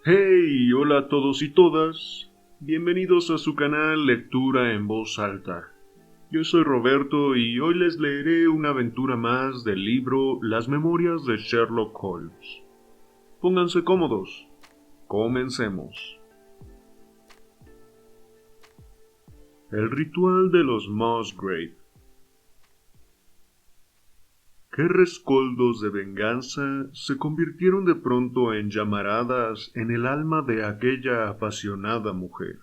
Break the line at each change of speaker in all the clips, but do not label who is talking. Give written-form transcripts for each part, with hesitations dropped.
Hey, hola a todos y todas. Bienvenidos a su canal Lectura en Voz Alta. Yo soy Roberto y hoy les leeré una aventura más del libro Las Memorias de Sherlock Holmes. Pónganse cómodos. Comencemos. El ritual de los Musgrave. Qué rescoldos de venganza se convirtieron de pronto en llamaradas en el alma de aquella apasionada mujer.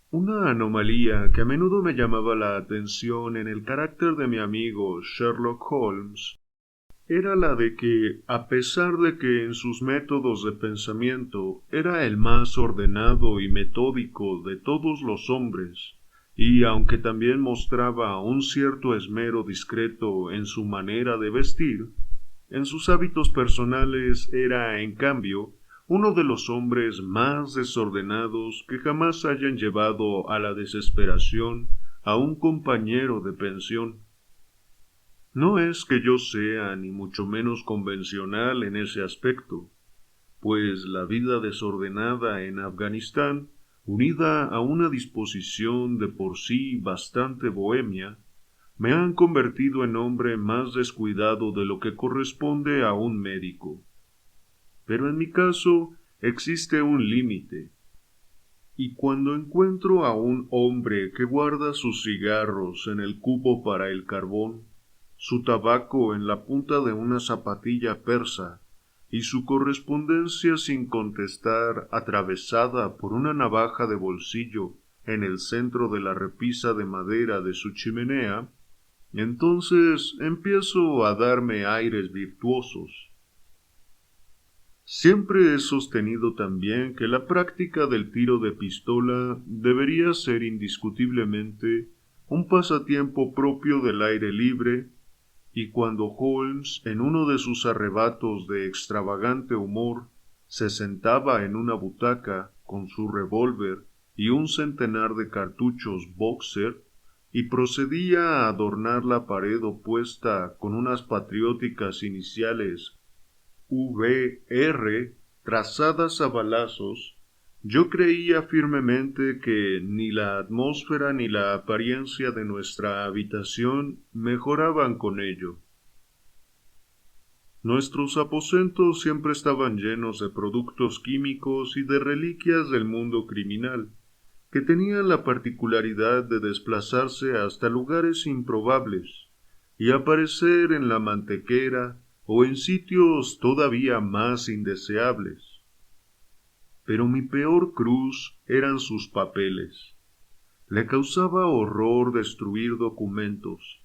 Una anomalía que a menudo me llamaba la atención en el carácter de mi amigo Sherlock Holmes era la de que, a pesar de que en sus métodos de pensamiento era el más ordenado y metódico de todos los hombres, y aunque también mostraba un cierto esmero discreto en su manera de vestir, en sus hábitos personales era, en cambio, uno de los hombres más desordenados que jamás hayan llevado a la desesperación a un compañero de pensión. No es que yo sea ni mucho menos convencional en ese aspecto, pues la vida desordenada en Afganistán, unida a una disposición de por sí bastante bohemia, me han convertido en hombre más descuidado de lo que corresponde a un médico. Pero en mi caso existe un límite, y cuando encuentro a un hombre que guarda sus cigarros en el cubo para el carbón, su tabaco en la punta de una zapatilla persa, y su correspondencia sin contestar atravesada por una navaja de bolsillo en el centro de la repisa de madera de su chimenea, entonces empiezo a darme aires virtuosos. Siempre he sostenido también que la práctica del tiro de pistola debería ser indiscutiblemente un pasatiempo propio del aire libre, y cuando Holmes, en uno de sus arrebatos de extravagante humor, se sentaba en una butaca con su revólver y un centenar de cartuchos Boxer, y procedía a adornar la pared opuesta con unas patrióticas iniciales VR trazadas a balazos, yo creía firmemente que ni la atmósfera ni la apariencia de nuestra habitación mejoraban con ello. Nuestros aposentos siempre estaban llenos de productos químicos y de reliquias del mundo criminal, que tenían la particularidad de desplazarse hasta lugares improbables y aparecer en la mantequera o en sitios todavía más indeseables. Pero mi peor cruz eran sus papeles. Le causaba horror destruir documentos,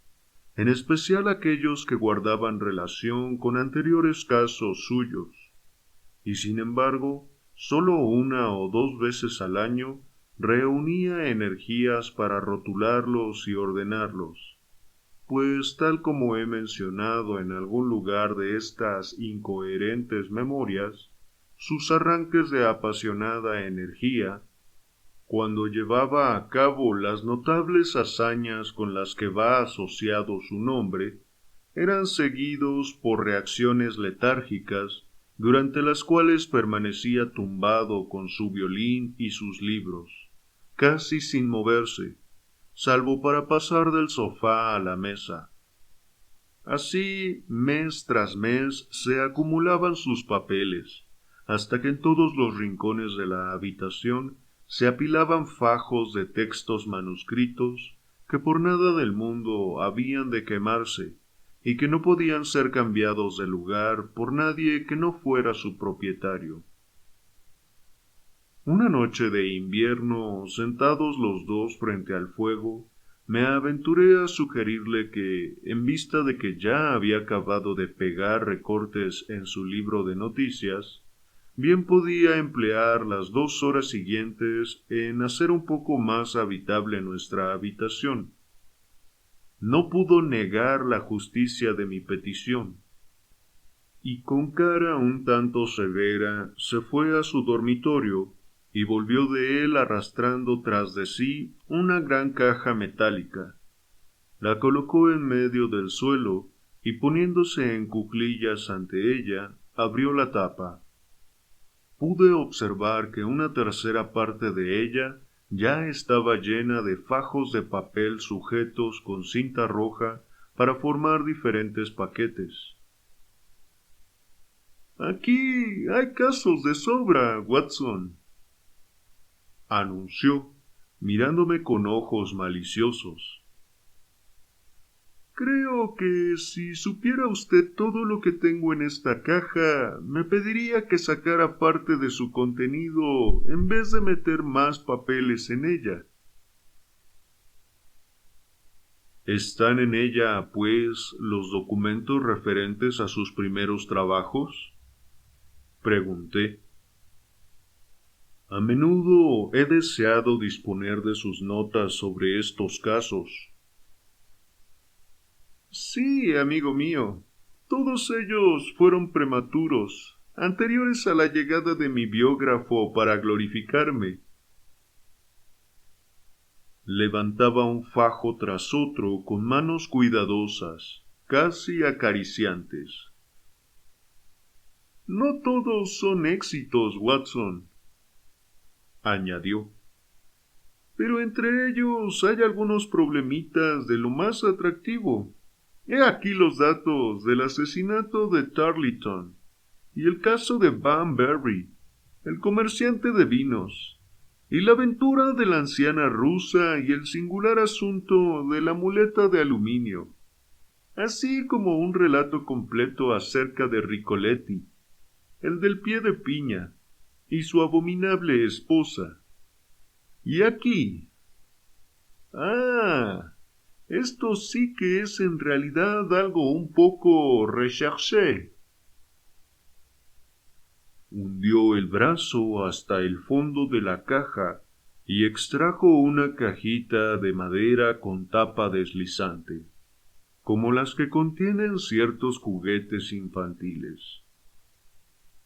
en especial aquellos que guardaban relación con anteriores casos suyos, y sin embargo, sólo una o dos veces al año reunía energías para rotularlos y ordenarlos, pues tal como he mencionado en algún lugar de estas incoherentes memorias, sus arranques de apasionada energía, cuando llevaba a cabo las notables hazañas con las que va asociado su nombre, eran seguidos por reacciones letárgicas, durante las cuales permanecía tumbado con su violín y sus libros, casi sin moverse, salvo para pasar del sofá a la mesa. Así, mes tras mes, se acumulaban sus papeles, hasta que en todos los rincones de la habitación se apilaban fajos de textos manuscritos que por nada del mundo habían de quemarse y que no podían ser cambiados de lugar por nadie que no fuera su propietario. Una noche de invierno, sentados los dos frente al fuego, me aventuré a sugerirle que, en vista de que ya había acabado de pegar recortes en su libro de noticias, bien podía emplear las 2 horas siguientes en hacer un poco más habitable nuestra habitación. No pudo negar la justicia de mi petición, y con cara un tanto severa se fue a su dormitorio y volvió de él arrastrando tras de sí una gran caja metálica. La colocó en medio del suelo y poniéndose en cuclillas ante ella, abrió la tapa. Pude observar que una tercera parte de ella ya estaba llena de fajos de papel sujetos con cinta roja para formar diferentes paquetes. Aquí hay casos de sobra, Watson, anunció, mirándome con ojos maliciosos. Creo que si supiera usted todo lo que tengo en esta caja, me pediría que sacara parte de su contenido en vez de meter más papeles en ella. ¿Están en ella, pues, los documentos referentes a sus primeros trabajos? Pregunté. A menudo he deseado disponer de sus notas sobre estos casos. Sí, amigo mío. Todos ellos fueron prematuros, anteriores a la llegada de mi biógrafo para glorificarme. Levantaba un fajo tras otro con manos cuidadosas, casi acariciantes. No todos son éxitos, Watson, añadió. Pero entre ellos hay algunos problemitas de lo más atractivo. He aquí los datos del asesinato de Tarleton y el caso de Van Berry, el comerciante de vinos, y la aventura de la anciana rusa y el singular asunto de la muleta de aluminio, así como un relato completo acerca de Ricoletti, el del pie de piña, y su abominable esposa. Y aquí. Esto sí que es en realidad algo un poco recherché. Hundió el brazo hasta el fondo de la caja y extrajo una cajita de madera con tapa deslizante, como las que contienen ciertos juguetes infantiles.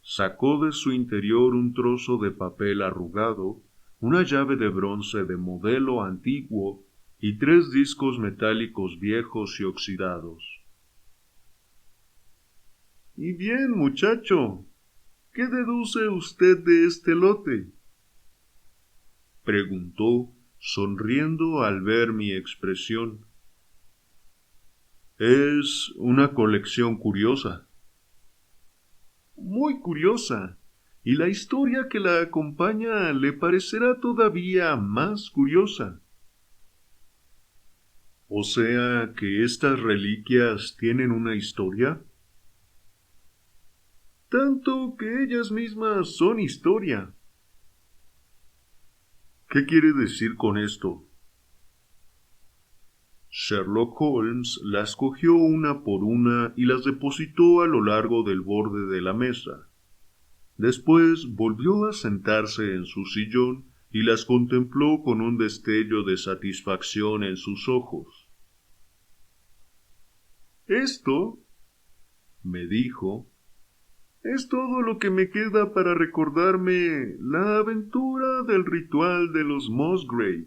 Sacó de su interior un trozo de papel arrugado, una llave de bronce de modelo antiguo y 3 discos metálicos viejos y oxidados. Y bien, muchacho, ¿qué deduce usted de este lote? Preguntó, sonriendo al ver mi expresión. Es una colección curiosa. Muy curiosa, y la historia que la acompaña le parecerá todavía más curiosa. O sea que estas reliquias tienen una historia. Tanto que ellas mismas son historia. ¿Qué quiere decir con esto? Sherlock Holmes las cogió una por una y las depositó a lo largo del borde de la mesa. Después volvió a sentarse en su sillón y las contempló con un destello de satisfacción en sus ojos. Esto, me dijo, es todo lo que me queda para recordarme la aventura del ritual de los Musgrave.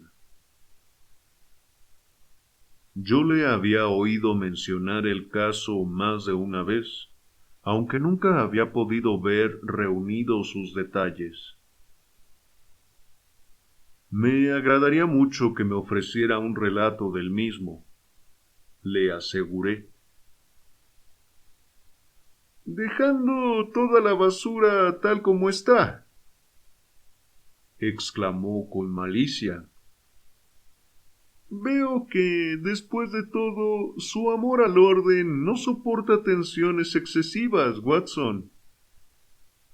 Yo le había oído mencionar el caso más de una vez, aunque nunca había podido ver reunidos sus detalles. Me agradaría mucho que me ofreciera un relato del mismo, le aseguré. Dejando toda la basura tal como está, exclamó con malicia. Veo que, después de todo, su amor al orden no soporta tensiones excesivas, Watson.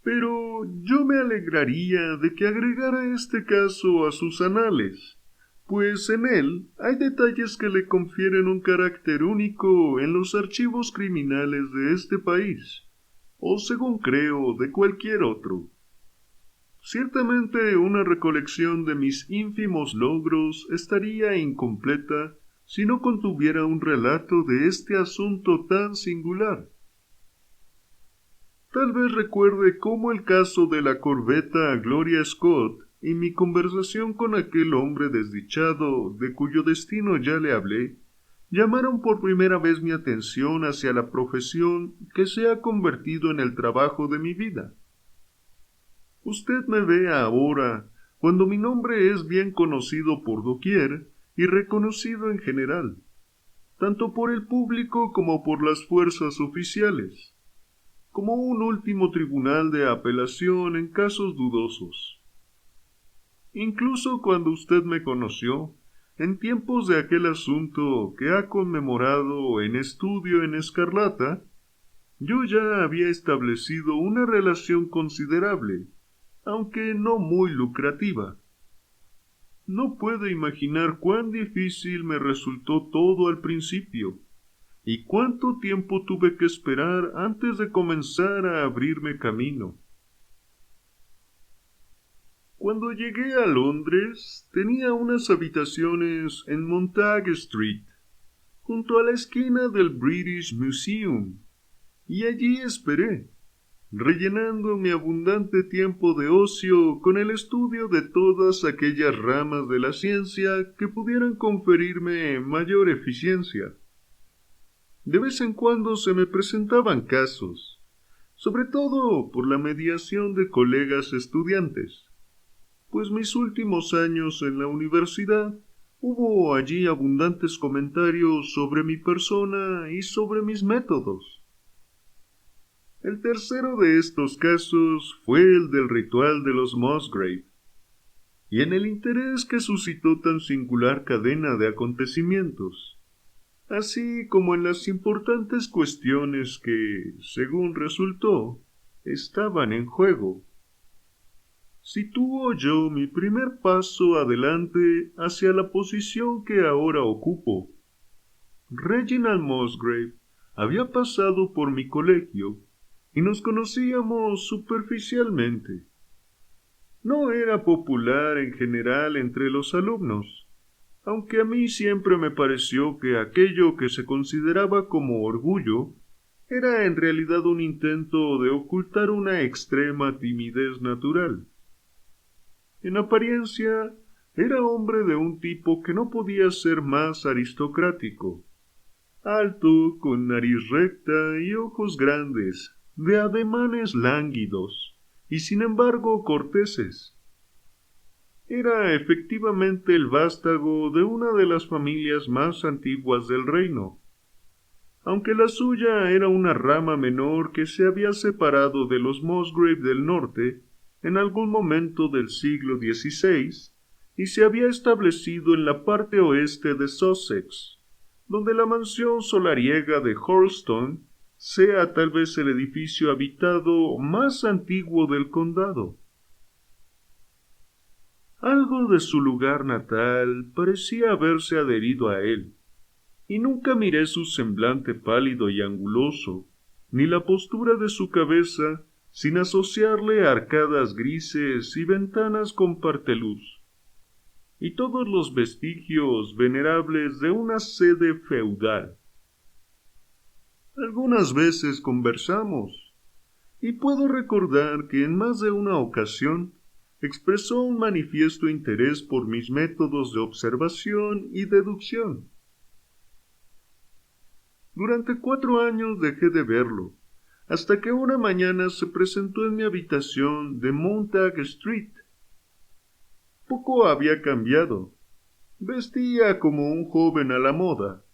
Pero yo me alegraría de que agregara este caso a sus anales, pues en él hay detalles que le confieren un carácter único en los archivos criminales de este país, o según creo, de cualquier otro. Ciertamente una recolección de mis ínfimos logros estaría incompleta si no contuviera un relato de este asunto tan singular. Tal vez recuerde cómo el caso de la corbeta Gloria Scott y mi conversación con aquel hombre desdichado de cuyo destino ya le hablé llamaron por primera vez mi atención hacia la profesión que se ha convertido en el trabajo de mi vida. Usted me ve ahora, cuando mi nombre es bien conocido por doquier y reconocido en general, tanto por el público como por las fuerzas oficiales, como un último tribunal de apelación en casos dudosos. Incluso cuando usted me conoció, en tiempos de aquel asunto que ha conmemorado en Estudio en Escarlata, yo ya había establecido una relación considerable, aunque no muy lucrativa. No puede imaginar cuán difícil me resultó todo al principio, y cuánto tiempo tuve que esperar antes de comenzar a abrirme camino. Cuando llegué a Londres, tenía unas habitaciones en Montague Street, junto a la esquina del British Museum, y allí esperé, rellenando mi abundante tiempo de ocio con el estudio de todas aquellas ramas de la ciencia que pudieran conferirme mayor eficiencia. De vez en cuando se me presentaban casos, sobre todo por la mediación de colegas estudiantes, pues mis últimos años en la universidad hubo allí abundantes comentarios sobre mi persona y sobre mis métodos. El tercero de estos casos fue el del ritual de los Musgrave, y en el interés que suscitó tan singular cadena de acontecimientos, así como en las importantes cuestiones que, según resultó, estaban en juego, sitúo yo mi primer paso adelante hacia la posición que ahora ocupo. Reginald Musgrave había pasado por mi colegio y nos conocíamos superficialmente. No era popular en general entre los alumnos, aunque a mí siempre me pareció que aquello que se consideraba como orgullo era en realidad un intento de ocultar una extrema timidez natural. En apariencia, era hombre de un tipo que no podía ser más aristocrático, alto, con nariz recta y ojos grandes, de ademanes lánguidos, y sin embargo corteses. Era efectivamente el vástago de una de las familias más antiguas del reino, aunque la suya era una rama menor que se había separado de los Musgrave del norte en algún momento del siglo XVI y se había establecido en la parte oeste de Sussex, donde la mansión solariega de Hurlstone sea tal vez el edificio habitado más antiguo del condado. Algo de su lugar natal parecía haberse adherido a él, y nunca miré su semblante pálido y anguloso, ni la postura de su cabeza, sin asociarle arcadas grises y ventanas con parteluz, y todos los vestigios venerables de una sede feudal. Algunas veces conversamos, y puedo recordar que en más de una ocasión expresó un manifiesto interés por mis métodos de observación y deducción. Durante 4 años dejé de verlo, hasta que una mañana se presentó en mi habitación de Montague Street. Poco había cambiado. Vestía como un joven a la moda.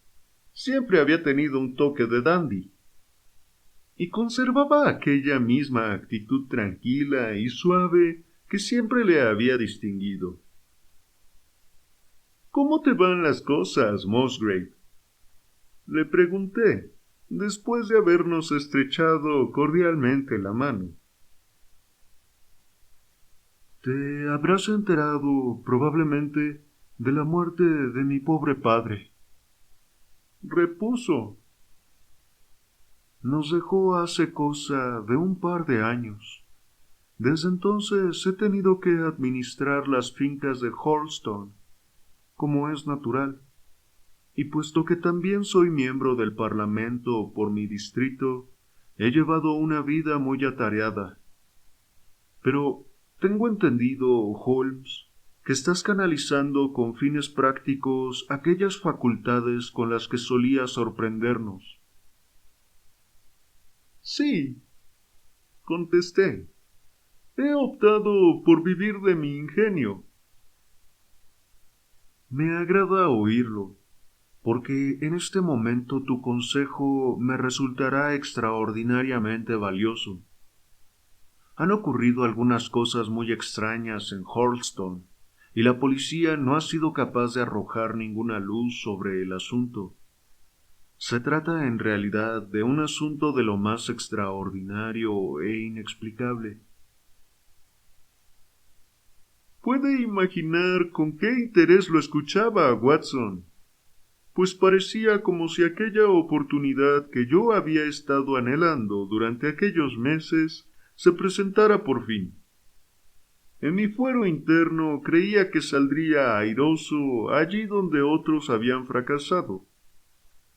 Siempre había tenido un toque de dandy. Y conservaba aquella misma actitud tranquila y suave que siempre le había distinguido. «¿Cómo te van las cosas, Musgrave?», le pregunté, después de habernos estrechado cordialmente la mano. «Te habrás enterado, probablemente, de la muerte de mi pobre padre», repuso. «Nos dejó hace cosa de un par de años. Desde entonces he tenido que administrar las fincas de Hurlstone, como es natural, y puesto que también soy miembro del Parlamento por mi distrito, he llevado una vida muy atareada. Pero tengo entendido, Holmes, que estás canalizando con fines prácticos aquellas facultades con las que solías sorprendernos. Sí, contesté. He optado por vivir de mi ingenio. Me agrada oírlo, porque en este momento tu consejo me resultará extraordinariamente valioso. Han ocurrido algunas cosas muy extrañas en Hurlstone, y la policía no ha sido capaz de arrojar ninguna luz sobre el asunto. Se trata en realidad de un asunto de lo más extraordinario e inexplicable. Puede imaginar con qué interés lo escuchaba, Watson, pues parecía como si aquella oportunidad que yo había estado anhelando durante aquellos meses se presentara por fin. En mi fuero interno creía que saldría airoso allí donde otros habían fracasado,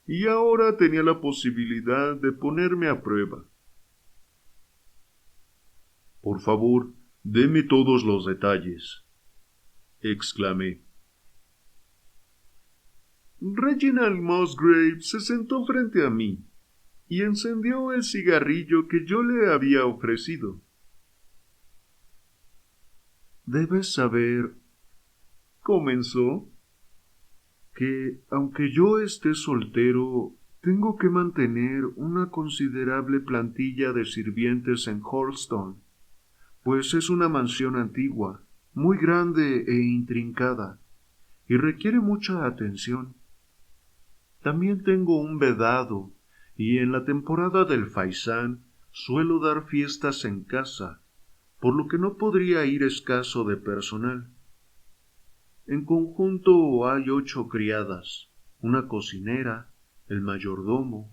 y ahora tenía la posibilidad de ponerme a prueba. Por favor, deme todos los detalles, exclamé. Reginald Musgrave se sentó frente a mí y encendió el cigarrillo que yo le había ofrecido. Debes saber, comenzó, que aunque yo esté soltero, tengo que mantener una considerable plantilla de sirvientes en Hurlstone, pues es una mansión antigua, muy grande e intrincada, y requiere mucha atención. También tengo un vedado, y en la temporada del faisán suelo dar fiestas en casa, por lo que no podría ir escaso de personal. En conjunto hay 8 criadas, una cocinera, el mayordomo,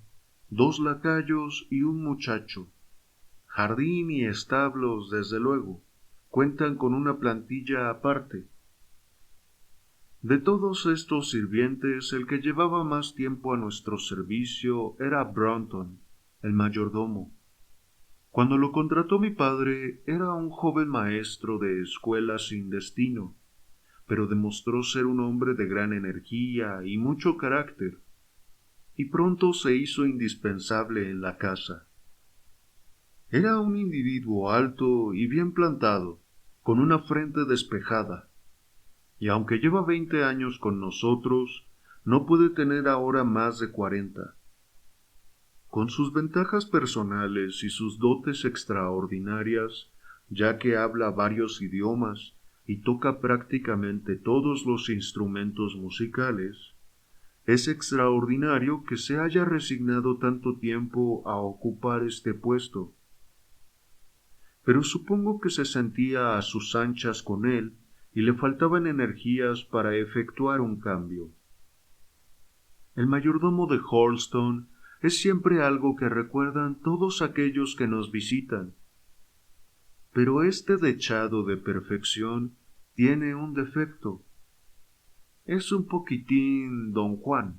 2 lacayos y un muchacho. Jardín y establos, desde luego, cuentan con una plantilla aparte. De todos estos sirvientes, el que llevaba más tiempo a nuestro servicio era Brunton, el mayordomo. Cuando lo contrató mi padre, era un joven maestro de escuela sin destino, pero demostró ser un hombre de gran energía y mucho carácter, y pronto se hizo indispensable en la casa. Era un individuo alto y bien plantado, con una frente despejada, y aunque lleva 20 años con nosotros, no puede tener ahora más de 40. Con sus ventajas personales y sus dotes extraordinarias, ya que habla varios idiomas y toca prácticamente todos los instrumentos musicales, es extraordinario que se haya resignado tanto tiempo a ocupar este puesto. Pero supongo que se sentía a sus anchas con él y le faltaban energías para efectuar un cambio. El mayordomo de Hurlstone es siempre algo que recuerdan todos aquellos que nos visitan. Pero este dechado de perfección tiene un defecto. Es un poquitín don Juan.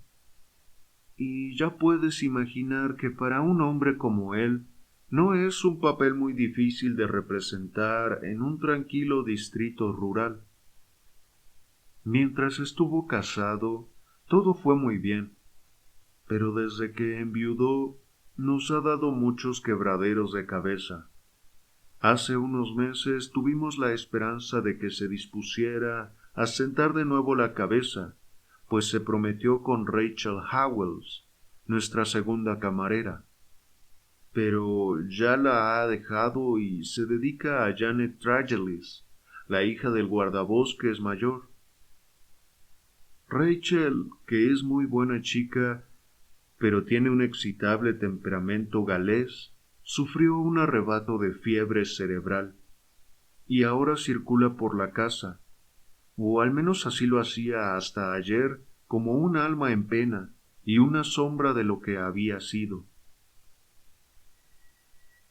Y ya puedes imaginar que para un hombre como él no es un papel muy difícil de representar en un tranquilo distrito rural. Mientras estuvo casado, todo fue muy bien, pero desde que enviudó, nos ha dado muchos quebraderos de cabeza. Hace unos meses tuvimos la esperanza de que se dispusiera a sentar de nuevo la cabeza, pues se prometió con Rachel Howells, nuestra segunda camarera. Pero ya la ha dejado y se dedica a Janet Tragelis, la hija del guardabosques mayor. Rachel, que es muy buena chica, pero tiene un excitable temperamento galés, sufrió un arrebato de fiebre cerebral, y ahora circula por la casa, o al menos así lo hacía hasta ayer, como un alma en pena y una sombra de lo que había sido.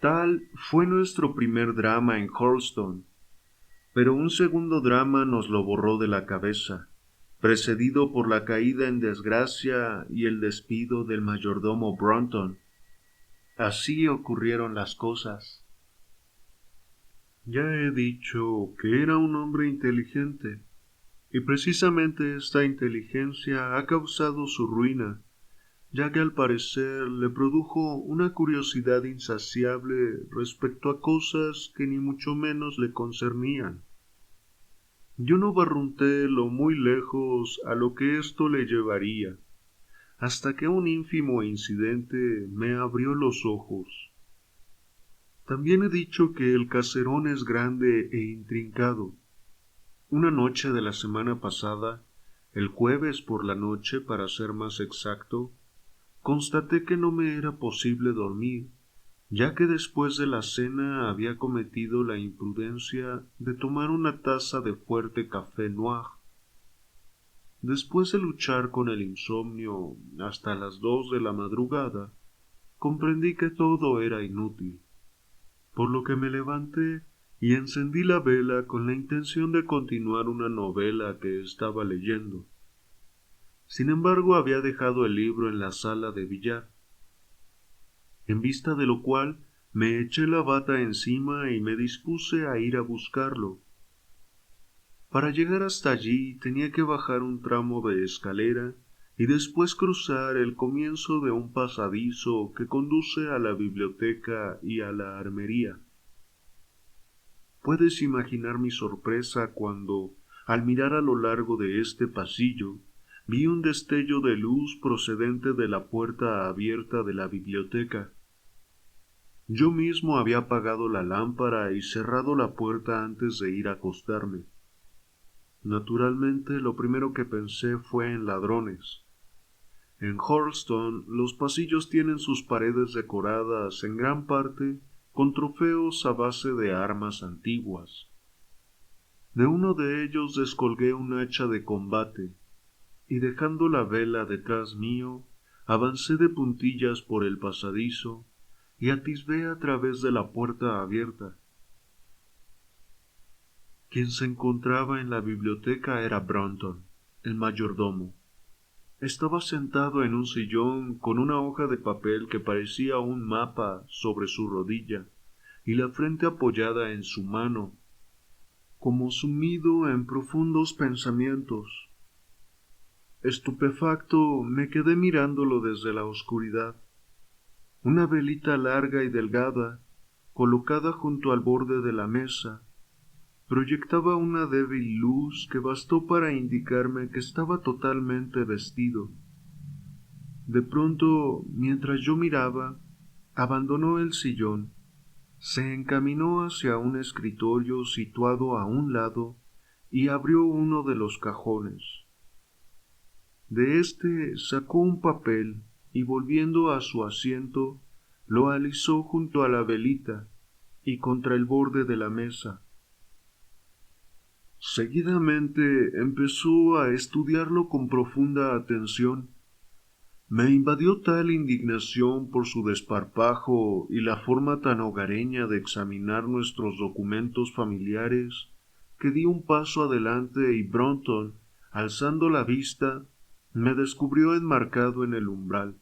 Tal fue nuestro primer drama en Hurlstone, pero un segundo drama nos lo borró de la cabeza, precedido por la caída en desgracia y el despido del mayordomo Brunton. Así ocurrieron las cosas. Ya he dicho que era un hombre inteligente, y precisamente esta inteligencia ha causado su ruina, ya que al parecer le produjo una curiosidad insaciable respecto a cosas que ni mucho menos le concernían. Yo no barrunté lo muy lejos a lo que esto le llevaría, hasta que un ínfimo incidente me abrió los ojos. También he dicho que el caserón es grande e intrincado. Una noche de la semana pasada, el jueves por la noche para ser más exacto, constaté que no me era posible dormir, ya que después de la cena había cometido la imprudencia de tomar una taza de fuerte café noir. Después de luchar con el insomnio hasta las 2 de la madrugada, comprendí que todo era inútil, por lo que me levanté y encendí la vela con la intención de continuar una novela que estaba leyendo. Sin embargo, había dejado el libro en la sala de billar, en vista de lo cual me eché la bata encima y me dispuse a ir a buscarlo. Para llegar hasta allí tenía que bajar un tramo de escalera y después cruzar el comienzo de un pasadizo que conduce a la biblioteca y a la armería. Puedes imaginar mi sorpresa cuando, al mirar a lo largo de este pasillo, vi un destello de luz procedente de la puerta abierta de la biblioteca. Yo mismo había apagado la lámpara y cerrado la puerta antes de ir a acostarme. Naturalmente, lo primero que pensé fue en ladrones. En Hurlstone, los pasillos tienen sus paredes decoradas en gran parte con trofeos a base de armas antiguas. De uno de ellos descolgué un hacha de combate, y dejando la vela detrás mío, avancé de puntillas por el pasadizo y atisbé a través de la puerta abierta. Quien se encontraba en la biblioteca era Brunton, el mayordomo. Estaba sentado en un sillón con una hoja de papel que parecía un mapa sobre su rodilla y la frente apoyada en su mano, como sumido en profundos pensamientos. Estupefacto me quedé mirándolo desde la oscuridad. Una velita larga y delgada, colocada junto al borde de la mesa, proyectaba una débil luz que bastó para indicarme que estaba totalmente vestido. De pronto, mientras yo miraba, abandonó el sillón, se encaminó hacia un escritorio situado a un lado y abrió uno de los cajones. De éste sacó un papel y volviendo a su asiento, lo alisó junto a la velita y contra el borde de la mesa. Seguidamente empezó a estudiarlo con profunda atención. Me invadió tal indignación por su desparpajo y la forma tan hogareña de examinar nuestros documentos familiares, que di un paso adelante y Brunton, alzando la vista, me descubrió enmarcado en el umbral.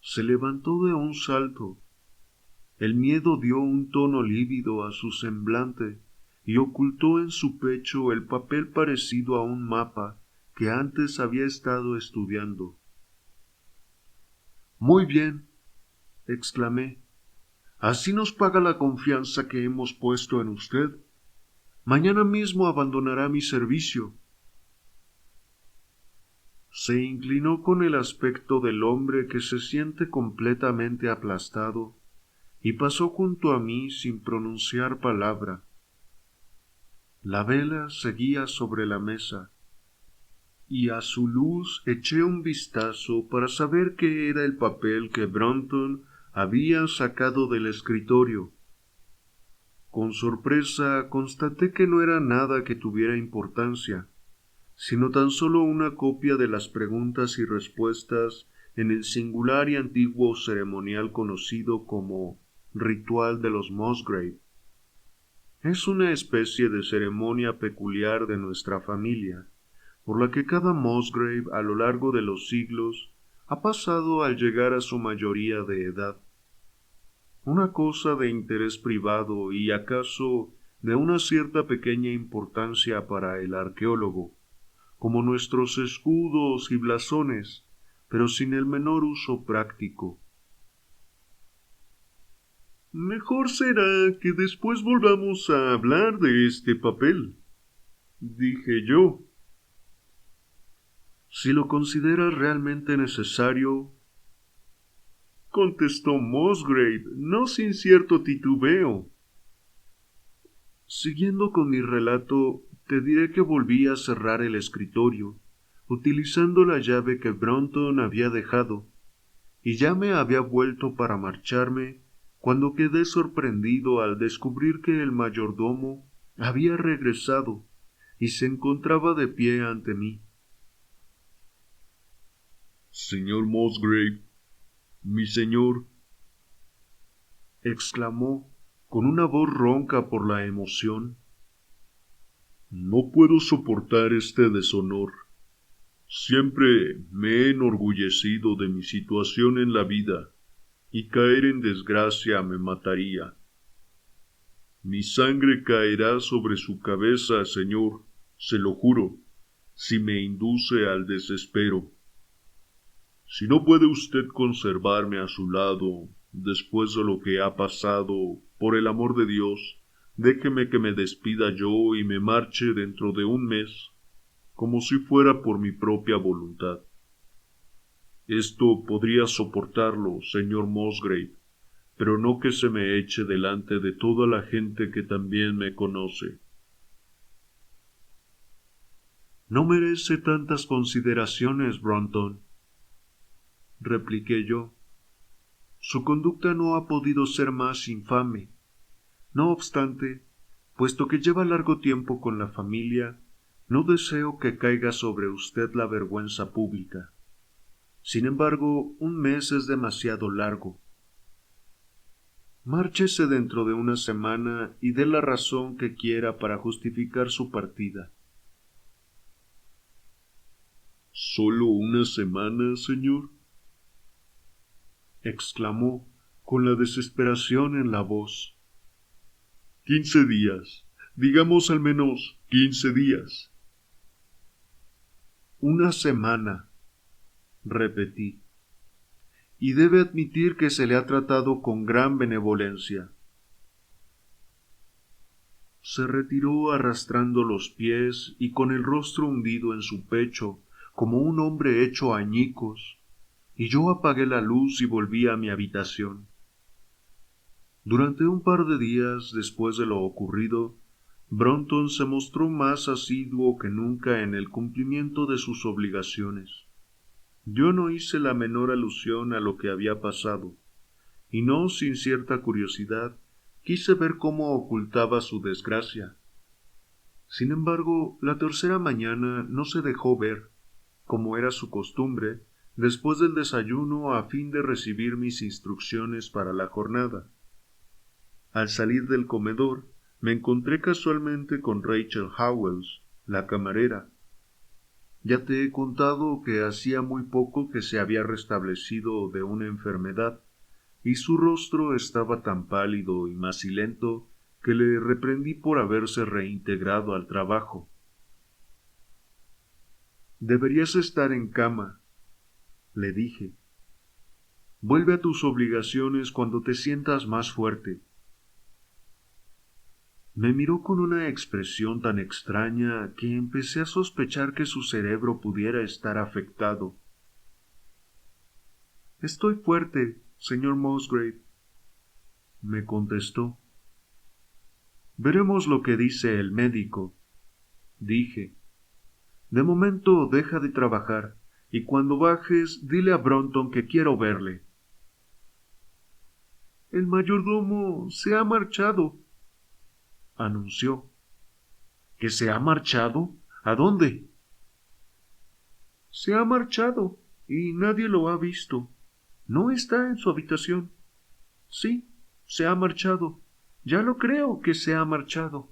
Se levantó de un salto. El miedo dio un tono lívido a su semblante y ocultó en su pecho el papel parecido a un mapa que antes había estado estudiando. «Muy bien», exclamé, «así nos paga la confianza que hemos puesto en usted. Mañana mismo abandonará mi servicio». Se inclinó con el aspecto del hombre que se siente completamente aplastado y pasó junto a mí sin pronunciar palabra. La vela seguía sobre la mesa, y a su luz eché un vistazo para saber qué era el papel que Brunton había sacado del escritorio. Con sorpresa constaté que no era nada que tuviera importancia, sino tan solo una copia de las preguntas y respuestas en el singular y antiguo ceremonial conocido como Ritual de los Musgrave. Es una especie de ceremonia peculiar de nuestra familia, por la que cada Musgrave a lo largo de los siglos ha pasado al llegar a su mayoría de edad. Una cosa de interés privado y acaso de una cierta pequeña importancia para el arqueólogo, como nuestros escudos y blasones, pero sin el menor uso práctico. Mejor será que después volvamos a hablar de este papel, dije yo. Si lo consideras realmente necesario, contestó Musgrave, no sin cierto titubeo. Siguiendo con mi relato, te diré que volví a cerrar el escritorio, utilizando la llave que Brontë había dejado, y ya me había vuelto para marcharme cuando quedé sorprendido al descubrir que el mayordomo había regresado y se encontraba de pie ante mí. Señor Musgrave, mi señor, exclamó con una voz ronca por la emoción. No puedo soportar este deshonor. Siempre me he enorgullecido de mi situación en la vida, y caer en desgracia me mataría. Mi sangre caerá sobre su cabeza, señor, se lo juro, si me induce al desespero. Si no puede usted conservarme a su lado, después de lo que ha pasado, por el amor de Dios, déjeme que me despida yo y me marche dentro de un mes, como si fuera por mi propia voluntad. Esto podría soportarlo, señor Musgrave, pero no que se me eche delante de toda la gente que también me conoce. No merece tantas consideraciones, Brontë, repliqué yo. Su conducta no ha podido ser más infame. No obstante, puesto que lleva largo tiempo con la familia, no deseo que caiga sobre usted la vergüenza pública. Sin embargo, un mes es demasiado largo. Márchese dentro de una semana y dé la razón que quiera para justificar su partida. ¿Solo una semana, señor?, exclamó, con la desesperación en la voz. 15 días, digamos al menos 15 días. Una semana, repetí, y debe admitir que se le ha tratado con gran benevolencia. Se retiró arrastrando los pies y con el rostro hundido en su pecho, como un hombre hecho añicos, y yo apagué la luz y volví a mi habitación. Durante un par de días después de lo ocurrido, Brontë se mostró más asiduo que nunca en el cumplimiento de sus obligaciones. Yo no hice la menor alusión a lo que había pasado, y no sin cierta curiosidad quise ver cómo ocultaba su desgracia. Sin embargo, la tercera mañana no se dejó ver, como era su costumbre, después del desayuno a fin de recibir mis instrucciones para la jornada. Al salir del comedor, me encontré casualmente con Rachel Howells, la camarera. Ya te he contado que hacía muy poco que se había restablecido de una enfermedad, y su rostro estaba tan pálido y macilento que le reprendí por haberse reintegrado al trabajo. Deberías estar en cama, le dije. Vuelve a tus obligaciones cuando te sientas más fuerte. Me miró con una expresión tan extraña que empecé a sospechar que su cerebro pudiera estar afectado. Estoy fuerte, señor Musgrave, me contestó. Veremos lo que dice el médico, dije. De momento deja de trabajar, y cuando bajes dile a Brontë que quiero verle. El mayordomo se ha marchado, anunció. ¿Que se ha marchado? ¿A dónde? Se ha marchado, y nadie lo ha visto. No está en su habitación. Sí, se ha marchado. Ya lo creo que se ha marchado.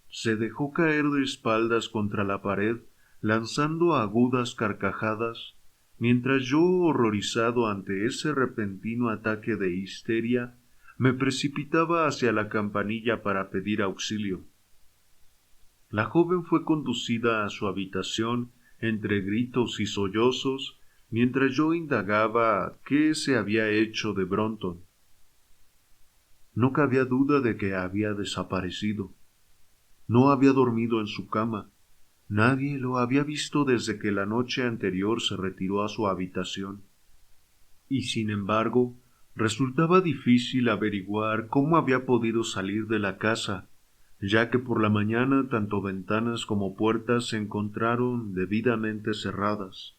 Se dejó caer de espaldas contra la pared, lanzando agudas carcajadas, mientras yo, horrorizado ante ese repentino ataque de histeria, me precipitaba hacia la campanilla para pedir auxilio. La joven fue conducida a su habitación entre gritos y sollozos, mientras yo indagaba qué se había hecho de Bronton. No cabía duda de que había desaparecido. No había dormido en su cama. Nadie lo había visto desde que la noche anterior se retiró a su habitación. Y sin embargo, resultaba difícil averiguar cómo había podido salir de la casa, ya que por la mañana tanto ventanas como puertas se encontraron debidamente cerradas.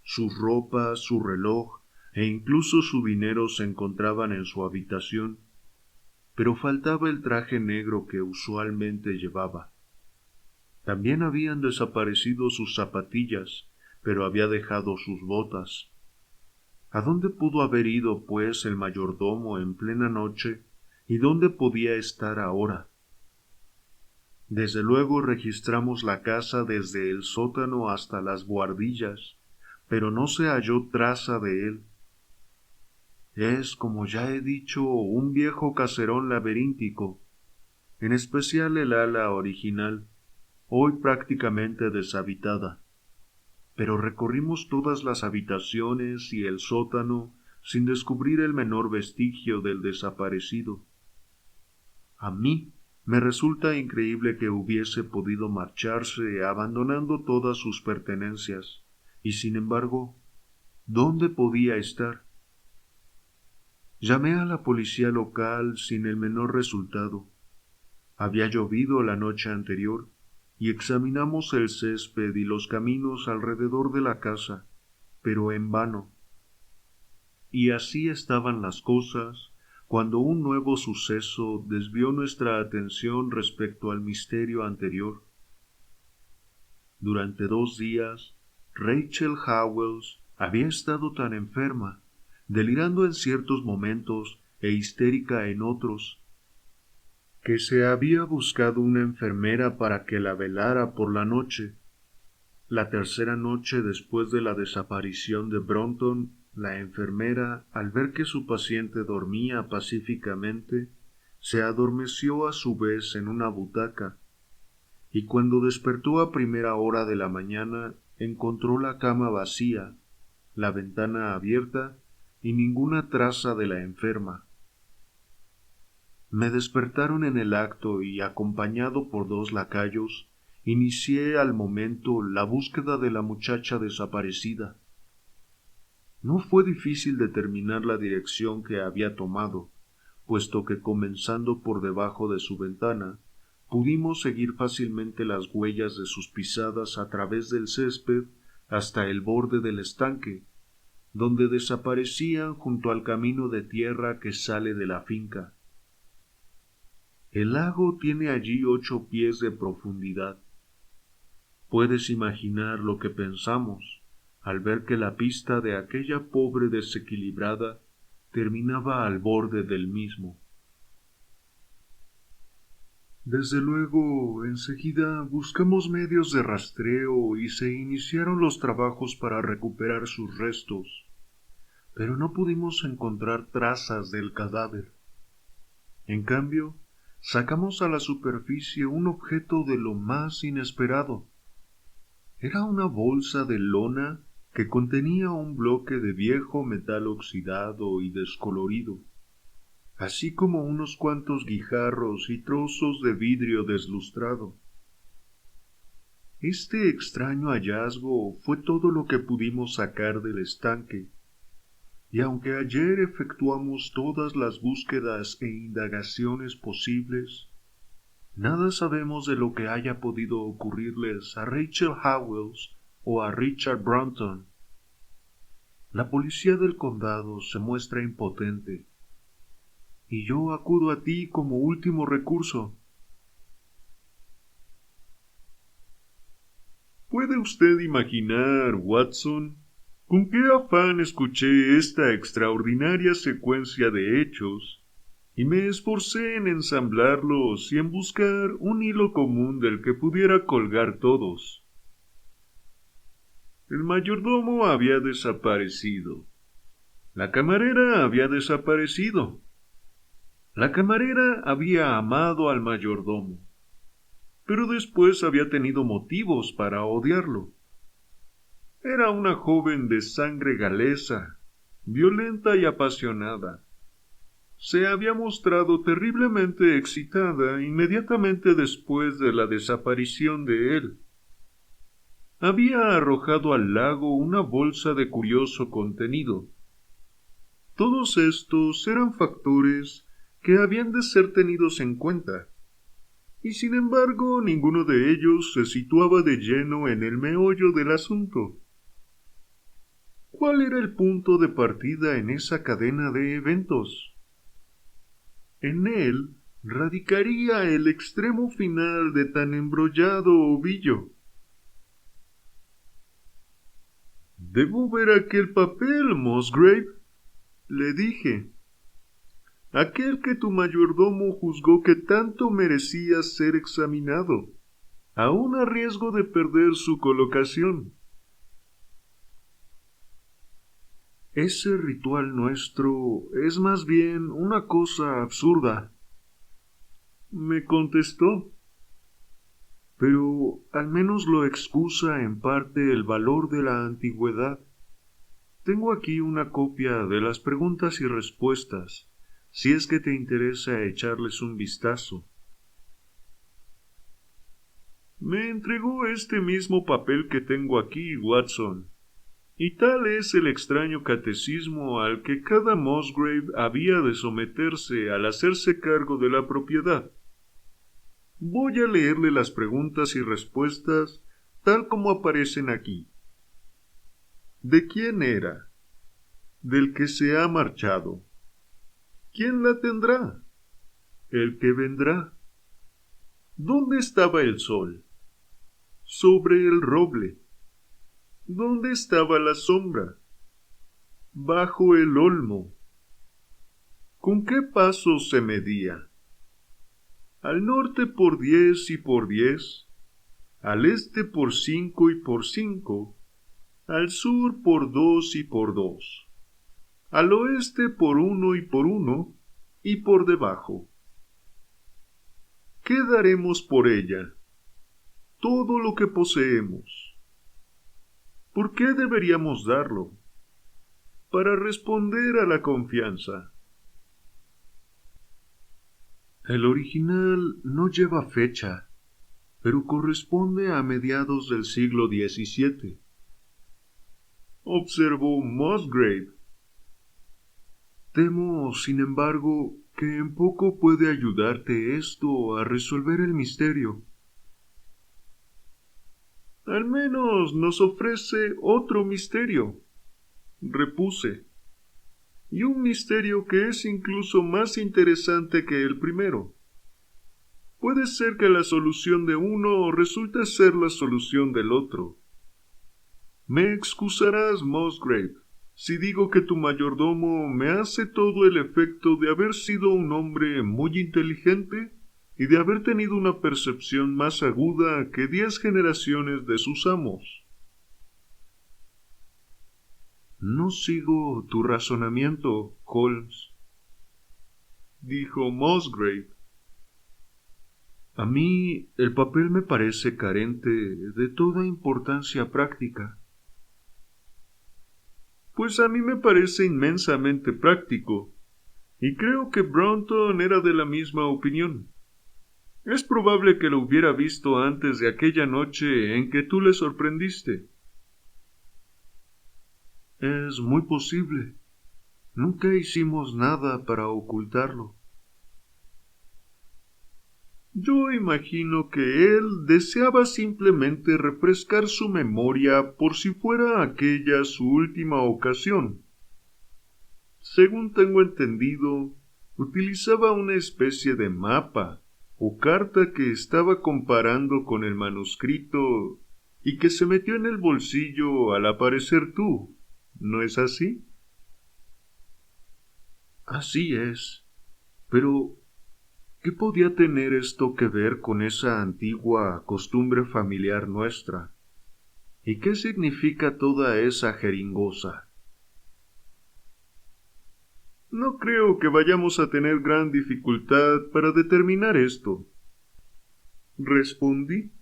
Sus ropas, su reloj e incluso su dinero se encontraban en su habitación, pero faltaba el traje negro que usualmente llevaba. También habían desaparecido sus zapatillas, pero había dejado sus botas. ¿A dónde pudo haber ido, pues, el mayordomo en plena noche, y dónde podía estar ahora? Desde luego registramos la casa desde el sótano hasta las buhardillas, pero no se halló traza de él. Es, como ya he dicho, un viejo caserón laberíntico, en especial el ala original, hoy prácticamente deshabitada. Pero recorrimos todas las habitaciones y el sótano sin descubrir el menor vestigio del desaparecido. A mí me resulta increíble que hubiese podido marcharse abandonando todas sus pertenencias, y sin embargo, ¿dónde podía estar? Llamé a la policía local sin el menor resultado. Había llovido la noche anterior, y examinamos el césped y los caminos alrededor de la casa, pero en vano. Y así estaban las cosas cuando un nuevo suceso desvió nuestra atención respecto al misterio anterior. Durante 2 días, Rachel Howells había estado tan enferma, delirando en ciertos momentos e histérica en otros, que se había buscado una enfermera para que la velara por la noche. La tercera noche después de la desaparición de Bronton, la enfermera, al ver que su paciente dormía pacíficamente, se adormeció a su vez en una butaca, y cuando despertó a primera hora de la mañana, encontró la cama vacía, la ventana abierta y ninguna traza de la enferma. Me despertaron en el acto y, acompañado por 2 lacayos, inicié al momento la búsqueda de la muchacha desaparecida. No fue difícil determinar la dirección que había tomado, puesto que comenzando por debajo de su ventana, pudimos seguir fácilmente las huellas de sus pisadas a través del césped hasta el borde del estanque, donde desaparecían junto al camino de tierra que sale de la finca. El lago tiene allí 8 pies de profundidad. Puedes imaginar lo que pensamos al ver que la pista de aquella pobre desequilibrada terminaba al borde del mismo. Desde luego, enseguida buscamos medios de rastreo y se iniciaron los trabajos para recuperar sus restos, pero no pudimos encontrar trazas del cadáver. En cambio, sacamos a la superficie un objeto de lo más inesperado. Era una bolsa de lona que contenía un bloque de viejo metal oxidado y descolorido, así como unos cuantos guijarros y trozos de vidrio deslustrado. Este extraño hallazgo fue todo lo que pudimos sacar del estanque, y aunque ayer efectuamos todas las búsquedas e indagaciones posibles, nada sabemos de lo que haya podido ocurrirles a Rachel Howells o a Richard Bronton. La policía del condado se muestra impotente, y yo acudo a ti como último recurso. ¿Puede usted imaginar, Watson, con qué afán escuché esta extraordinaria secuencia de hechos y me esforcé en ensamblarlos y en buscar un hilo común del que pudiera colgar todos? El mayordomo había desaparecido. La camarera había desaparecido. La camarera había amado al mayordomo. pero después había tenido motivos para odiarlo. Era una joven de sangre galesa, violenta y apasionada. Se había mostrado terriblemente excitada inmediatamente después de la desaparición de él. Había arrojado al lago una bolsa de curioso contenido. Todos estos eran factores que habían de ser tenidos en cuenta, y sin embargo ninguno de ellos se situaba de lleno en el meollo del asunto. ¿Cuál era el punto de partida en esa cadena de eventos? En él radicaría el extremo final de tan embrollado ovillo. «Debo ver aquel papel, Musgrave», le dije. «Aquel que tu mayordomo juzgó que tanto merecía ser examinado, aun a riesgo de perder su colocación». «Ese ritual nuestro es más bien una cosa absurda», me contestó. «Pero al menos lo excusa en parte el valor de la antigüedad. Tengo aquí una copia de las preguntas y respuestas, si es que te interesa echarles un vistazo». «Me entregó este mismo papel que tengo aquí, Watson, y tal es el extraño catecismo al que cada Musgrave había de someterse al hacerse cargo de la propiedad. Voy a leerle las preguntas y respuestas tal como aparecen aquí. ¿De quién era? Del que se ha marchado. ¿Quién la tendrá? El que vendrá. ¿Dónde estaba el sol? Sobre el roble. ¿Dónde estaba la sombra? Bajo el olmo. ¿Con qué paso se medía? Al norte por 10 y por 10, al este por 5 y por 5, al sur por 2 y por 2, al oeste por 1 y por 1, y por debajo. ¿Qué daremos por ella? Todo lo que poseemos. ¿Por qué deberíamos darlo? Para responder a la confianza. El original no lleva fecha, pero corresponde a mediados del siglo XVII. Observó Musgrave. Temo, sin embargo, que en poco puede ayudarte esto a resolver el misterio. Al menos nos ofrece otro misterio, repuse, y un misterio que es incluso más interesante que el primero. Puede ser que la solución de uno resulte ser la solución del otro. Me excusarás, Musgrave, si digo que tu mayordomo me hace todo el efecto de haber sido un hombre muy inteligente y de haber tenido una percepción más aguda que 10 generaciones de sus amos. No sigo tu razonamiento, Holmes, dijo Musgrave. A mí el papel me parece carente de toda importancia práctica. Pues a mí me parece inmensamente práctico, y creo que Brunton era de la misma opinión. Es probable que lo hubiera visto antes de aquella noche en que tú le sorprendiste. Es muy posible. Nunca hicimos nada para ocultarlo. Yo imagino que él deseaba simplemente refrescar su memoria por si fuera aquella su última ocasión. Según tengo entendido, utilizaba una especie de mapa o carta que estaba comparando con el manuscrito y que se metió en el bolsillo al aparecer tú, ¿no es así? Así es, pero ¿qué podía tener esto que ver con esa antigua costumbre familiar nuestra? ¿Y qué significa toda esa jeringosa? No creo que vayamos a tener gran dificultad para determinar esto. respondí.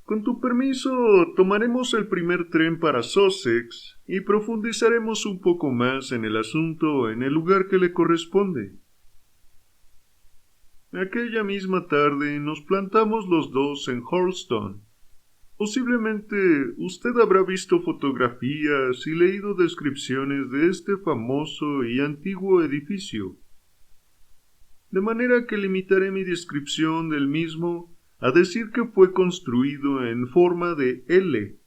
Con tu permiso, tomaremos el primer tren para Sussex y profundizaremos un poco más en el asunto en el lugar que le corresponde. Aquella misma tarde nos plantamos los dos en Hurlstone. Posiblemente usted habrá visto fotografías y leído descripciones de este famoso y antiguo edificio, de manera que limitaré mi descripción del mismo a decir que fue construido en forma de L,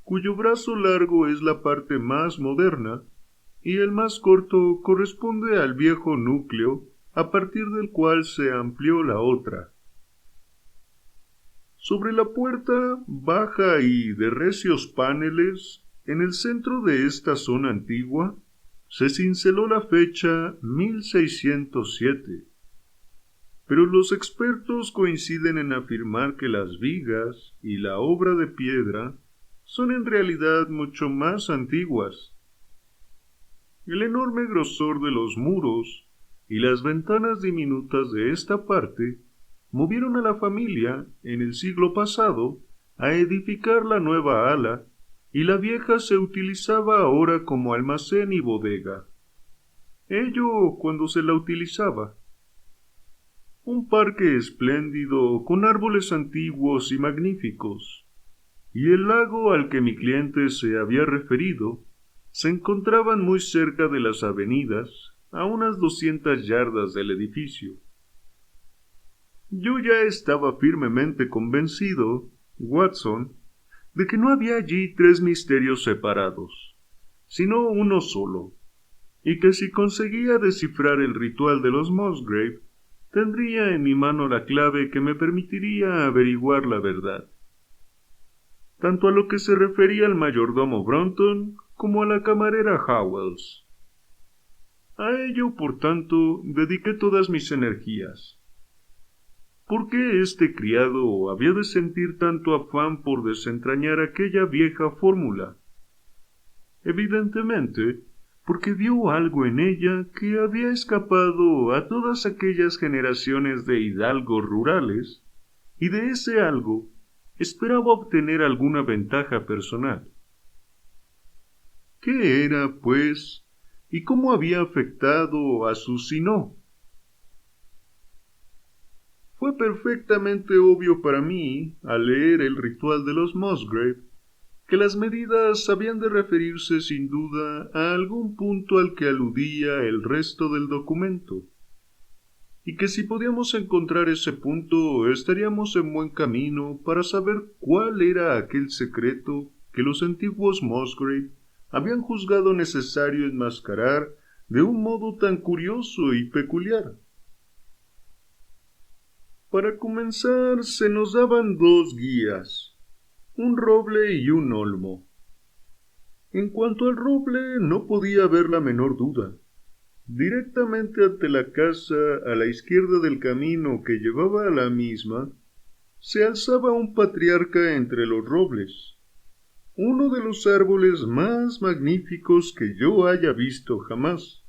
cuyo brazo largo es la parte más moderna y el más corto corresponde al viejo núcleo a partir del cual se amplió la otra. Sobre la puerta, baja y de recios paneles, en el centro de esta zona antigua, se cinceló la fecha 1607. Pero los expertos coinciden en afirmar que las vigas y la obra de piedra son en realidad mucho más antiguas. El enorme grosor de los muros y las ventanas diminutas de esta parte movieron a la familia, en el siglo pasado, a edificar la nueva ala, y la vieja se utilizaba ahora como almacén y bodega. Ello cuando se la utilizaba. Un parque espléndido con árboles antiguos y magníficos, y el lago al que mi cliente se había referido se encontraban muy cerca de las avenidas, a unas 200 yardas del edificio. Yo ya estaba firmemente convencido, Watson, de que no había allí tres misterios separados, sino uno solo, y que si conseguía descifrar el ritual de los Musgrave, tendría en mi mano la clave que me permitiría averiguar la verdad, tanto a lo que se refería al mayordomo Brunton como a la camarera Howells. A ello, por tanto, dediqué todas mis energías. ¿Por qué este criado había de sentir tanto afán por desentrañar aquella vieja fórmula? Evidentemente, porque vio algo en ella que había escapado a todas aquellas generaciones de hidalgos rurales, y de ese algo esperaba obtener alguna ventaja personal. ¿Qué era, pues, y cómo había afectado a su Sinó? Fue perfectamente obvio para mí, al leer el ritual de los Musgrave, que las medidas habían de referirse sin duda a algún punto al que aludía el resto del documento, y que si podíamos encontrar ese punto estaríamos en buen camino para saber cuál era aquel secreto que los antiguos Musgrave habían juzgado necesario enmascarar de un modo tan curioso y peculiar. Para comenzar, se nos daban dos guías, un roble y un olmo. En cuanto al roble, no podía haber la menor duda. Directamente ante la casa, a la izquierda del camino que llevaba a la misma, se alzaba un patriarca entre los robles, uno de los árboles más magníficos que yo haya visto jamás.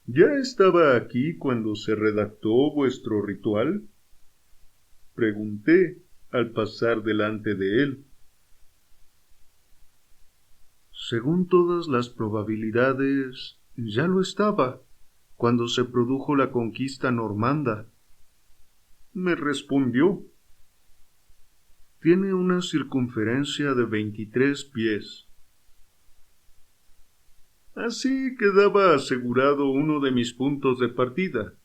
¿Ya estaba aquí cuando se redactó vuestro ritual?, pregunté al pasar delante de él. Según todas las probabilidades, ya lo estaba, cuando se produjo la conquista normanda, me respondió. Tiene una circunferencia de 23 pies. Así quedaba asegurado uno de mis puntos de partida.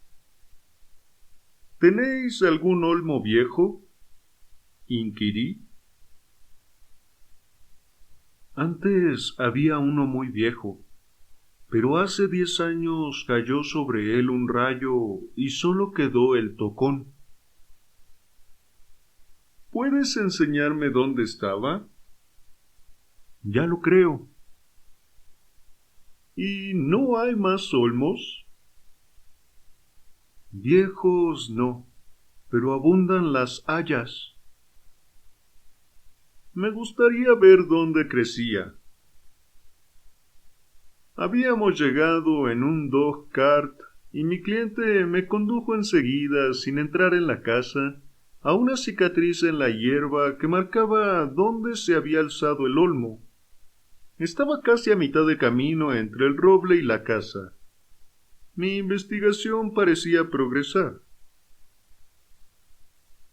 ¿Tenéis algún olmo viejo?, inquirí. Antes había uno muy viejo, pero hace 10 años cayó sobre él un rayo y solo quedó el tocón. ¿Puedes enseñarme dónde estaba? Ya lo creo. ¿Y no hay más olmos? Viejos no, pero abundan las hayas. Me gustaría ver dónde crecía. Habíamos llegado en un dog cart y mi cliente me condujo enseguida, sin entrar en la casa, a una cicatriz en la hierba que marcaba dónde se había alzado el olmo. Estaba casi a mitad de camino entre el roble y la casa. Mi investigación parecía progresar.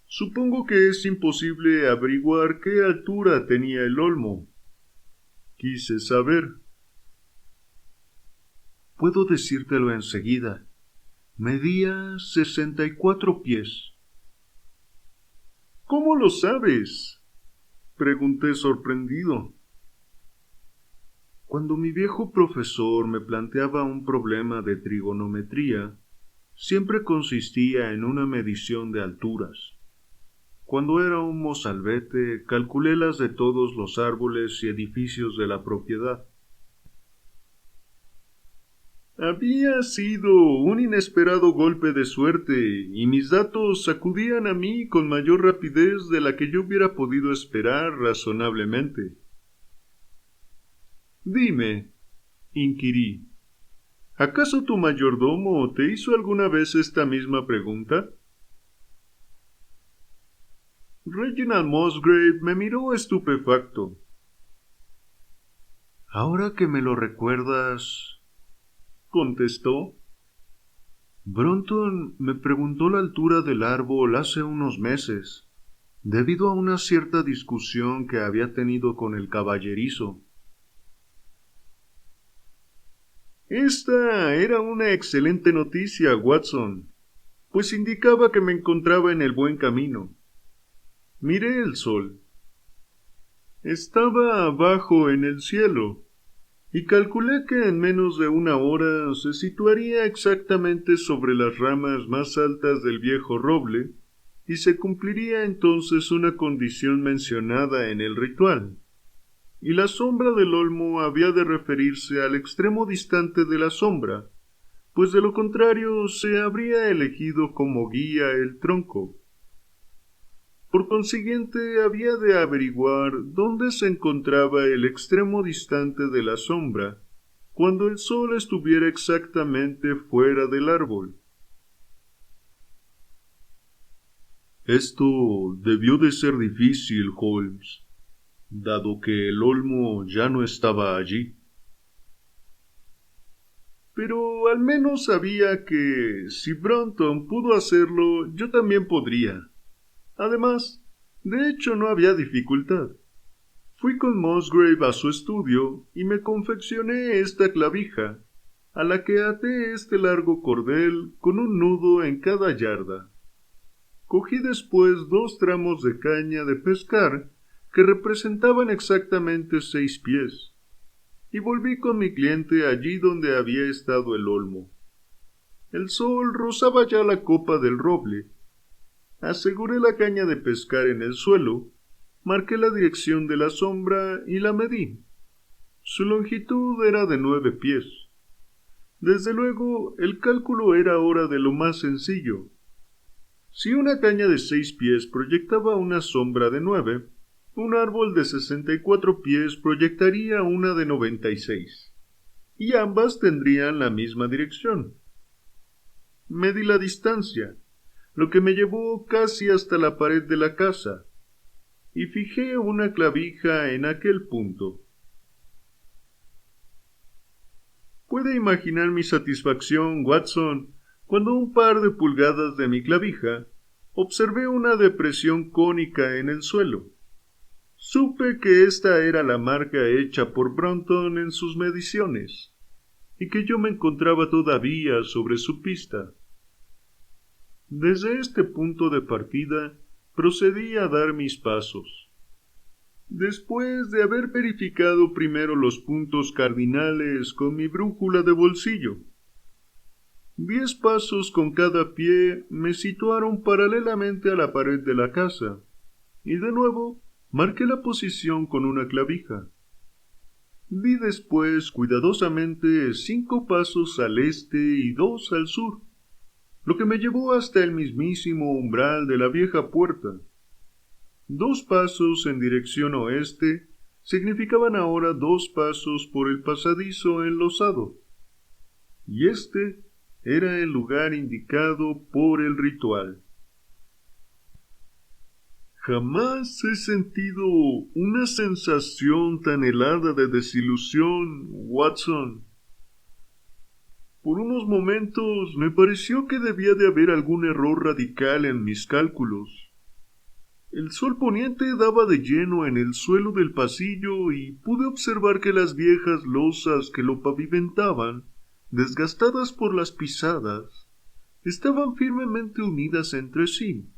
Supongo que es imposible averiguar qué altura tenía el olmo. Quise saber. Puedo decírtelo enseguida. Medía 64 pies. ¿Cómo lo sabes? Pregunté sorprendido. Cuando mi viejo profesor me planteaba un problema de trigonometría, siempre consistía en una medición de alturas. Cuando era un mozalbete, calculé las de todos los árboles y edificios de la propiedad. Había sido un inesperado golpe de suerte, y mis datos acudían a mí con mayor rapidez de la que yo hubiera podido esperar razonablemente. Dime, inquirí, ¿acaso tu mayordomo te hizo alguna vez esta misma pregunta? Reginald Musgrave me miró estupefacto. Ahora que me lo recuerdas, contestó, Bronton me preguntó la altura del árbol hace unos meses, debido a una cierta discusión que había tenido con el caballerizo. Esta era una excelente noticia, Watson, pues indicaba que me encontraba en el buen camino. Miré el sol. Estaba abajo en el cielo, y calculé que en menos de una hora se situaría exactamente sobre las ramas más altas del viejo roble, y se cumpliría entonces una condición mencionada en el ritual, y la sombra del olmo había de referirse al extremo distante de la sombra, pues de lo contrario se habría elegido como guía el tronco. Por consiguiente, había de averiguar dónde se encontraba el extremo distante de la sombra, cuando el sol estuviera exactamente fuera del árbol. Esto debió de ser difícil, Holmes, dado que el olmo ya no estaba allí. Pero al menos sabía que, si Bronton pudo hacerlo, yo también podría. Además, de hecho no había dificultad. Fui con Musgrave a su estudio y me confeccioné esta clavija, a la que até este largo cordel con un nudo en cada yarda. Cogí después 2 tramos de caña de pescar que representaban exactamente 6 pies, y volví con mi cliente allí donde había estado el olmo. El sol rozaba ya la copa del roble. Aseguré la caña de pescar en el suelo, marqué la dirección de la sombra y la medí. Su longitud era de 9 pies. Desde luego, el cálculo era ahora de lo más sencillo. Si una caña de 6 pies proyectaba una sombra de 9, un árbol de 64 pies proyectaría una de 96, y ambas tendrían la misma dirección. Medí la distancia, lo que me llevó casi hasta la pared de la casa, y fijé una clavija en aquel punto. Puede imaginar mi satisfacción, Watson, cuando a un par de pulgadas de mi clavija observé una depresión cónica en el suelo. Supe que esta era la marca hecha por Bronton en sus mediciones, y que yo me encontraba todavía sobre su pista. Desde este punto de partida procedí a dar mis pasos. Después de haber verificado primero los puntos cardinales con mi brújula de bolsillo, 10 pasos con cada pie me situaron paralelamente a la pared de la casa, y de nuevo marqué la posición con una clavija. Di después cuidadosamente 5 pasos al este y 2 al sur, lo que me llevó hasta el mismísimo umbral de la vieja puerta. 2 pasos en dirección oeste significaban ahora 2 pasos por el pasadizo enlosado, y era el lugar indicado por el ritual. Jamás he sentido una sensación tan helada de desilusión, Watson. Por unos momentos me pareció que debía de haber algún error radical en mis cálculos. El sol poniente daba de lleno en el suelo del pasillo y pude observar que las viejas losas que lo pavimentaban, desgastadas por las pisadas, estaban firmemente unidas entre sí,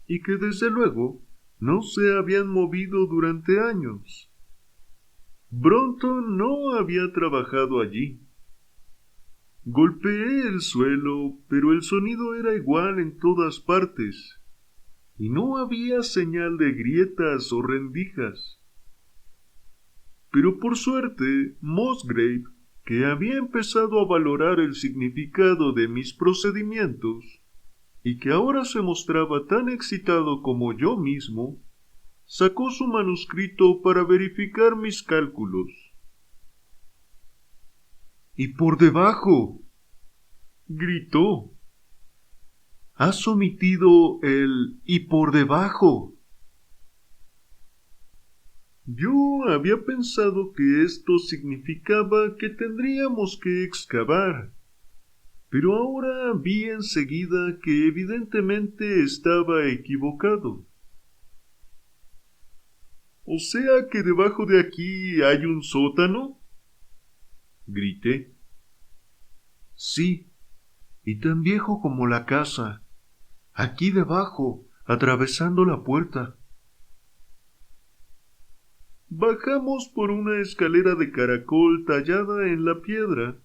y que desde luego no se habían movido durante años. Bronton no había trabajado allí. Golpeé el suelo, pero el sonido era igual en todas partes, y no había señal de grietas o rendijas. Pero por suerte, Musgrave, que había empezado a valorar el significado de mis procedimientos, y que ahora se mostraba tan excitado como yo mismo, sacó su manuscrito para verificar mis cálculos. —¡Y por debajo! —gritó. —Has omitido el «y por debajo». Yo había pensado que esto significaba que tendríamos que excavar, pero ahora vi enseguida que evidentemente estaba equivocado. —¿O sea que debajo de aquí hay un sótano? —grité. —Sí, y tan viejo como la casa, aquí debajo, atravesando la puerta. Bajamos por una escalera de caracol tallada en la piedra,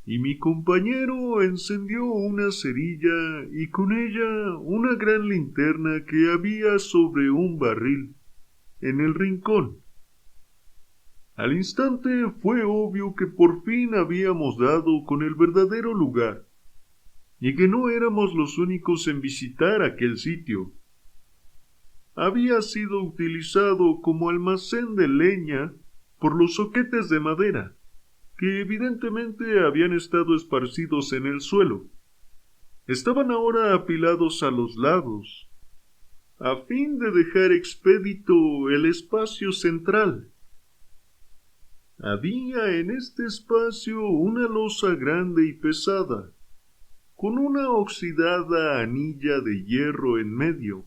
y mi compañero encendió una cerilla y con ella una gran linterna que había sobre un barril, en el rincón. Al instante fue obvio que por fin habíamos dado con el verdadero lugar, y que no éramos los únicos en visitar aquel sitio. Había sido utilizado como almacén de leña por los zoquetes de madera, que evidentemente habían estado esparcidos en el suelo. Estaban ahora apilados a los lados, a fin de dejar expedito el espacio central. Había en este espacio una losa grande y pesada, con una oxidada anilla de hierro en medio,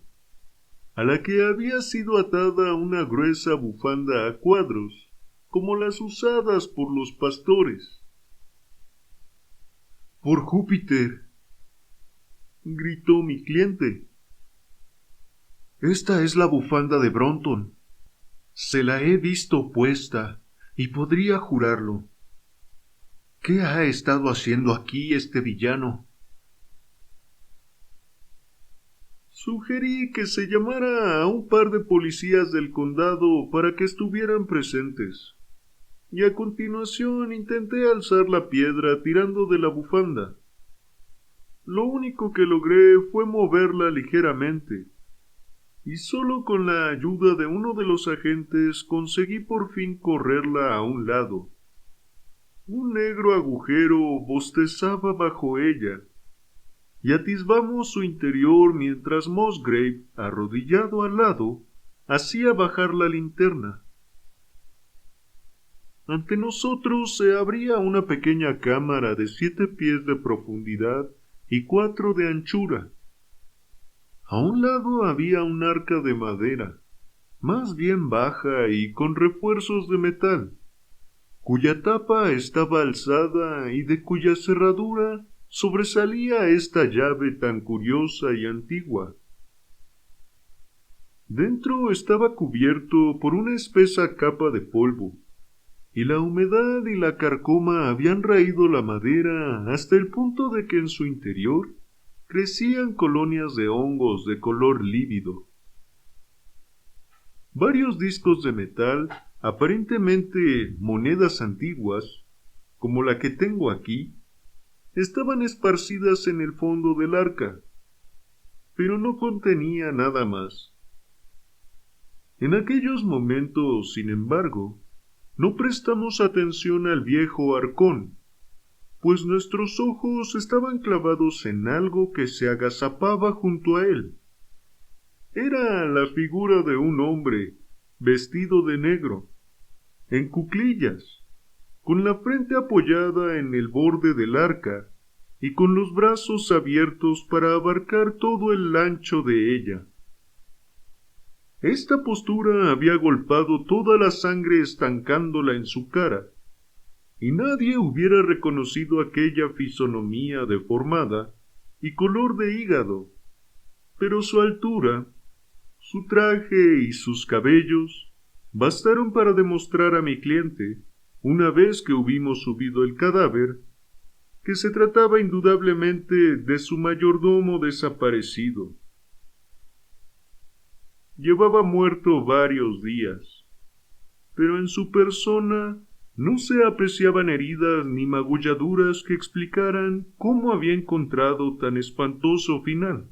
a la que había sido atada una gruesa bufanda a cuadros, como las usadas por los pastores. —¡Por Júpiter! —gritó mi cliente. —Esta es la bufanda de Bronton. Se la he visto puesta, y podría jurarlo. ¿Qué ha estado haciendo aquí este villano? Sugerí que se llamara a un par de policías del condado para que estuvieran presentes, y a continuación intenté alzar la piedra tirando de la bufanda. Lo único que logré fue moverla ligeramente, y solo con la ayuda de uno de los agentes conseguí por fin correrla a un lado. Un negro agujero bostezaba bajo ella, y atisbamos su interior mientras Musgrave, arrodillado al lado, hacía bajar la linterna. Ante nosotros se abría una pequeña cámara de 7 pies de profundidad y 4 de anchura. A un lado había un arca de madera, más bien baja y con refuerzos de metal, cuya tapa estaba alzada y de cuya cerradura sobresalía esta llave tan curiosa y antigua. Dentro estaba cubierto por una espesa capa de polvo, y la humedad y la carcoma habían raído la madera hasta el punto de que en su interior crecían colonias de hongos de color lívido. Varios discos de metal, aparentemente monedas antiguas, como la que tengo aquí, estaban esparcidas en el fondo del arca, pero no contenía nada más. En aquellos momentos, sin embargo, no prestamos atención al viejo arcón, pues nuestros ojos estaban clavados en algo que se agazapaba junto a él. Era la figura de un hombre, vestido de negro, en cuclillas, con la frente apoyada en el borde del arca y con los brazos abiertos para abarcar todo el ancho de ella. Esta postura había golpeado toda la sangre estancándola en su cara, y nadie hubiera reconocido aquella fisonomía deformada y color de hígado, pero su altura, su traje y sus cabellos bastaron para demostrar a mi cliente, una vez que hubimos subido el cadáver, que se trataba indudablemente de su mayordomo desaparecido. Llevaba muerto varios días, pero en su persona no se apreciaban heridas ni magulladuras que explicaran cómo había encontrado tan espantoso final.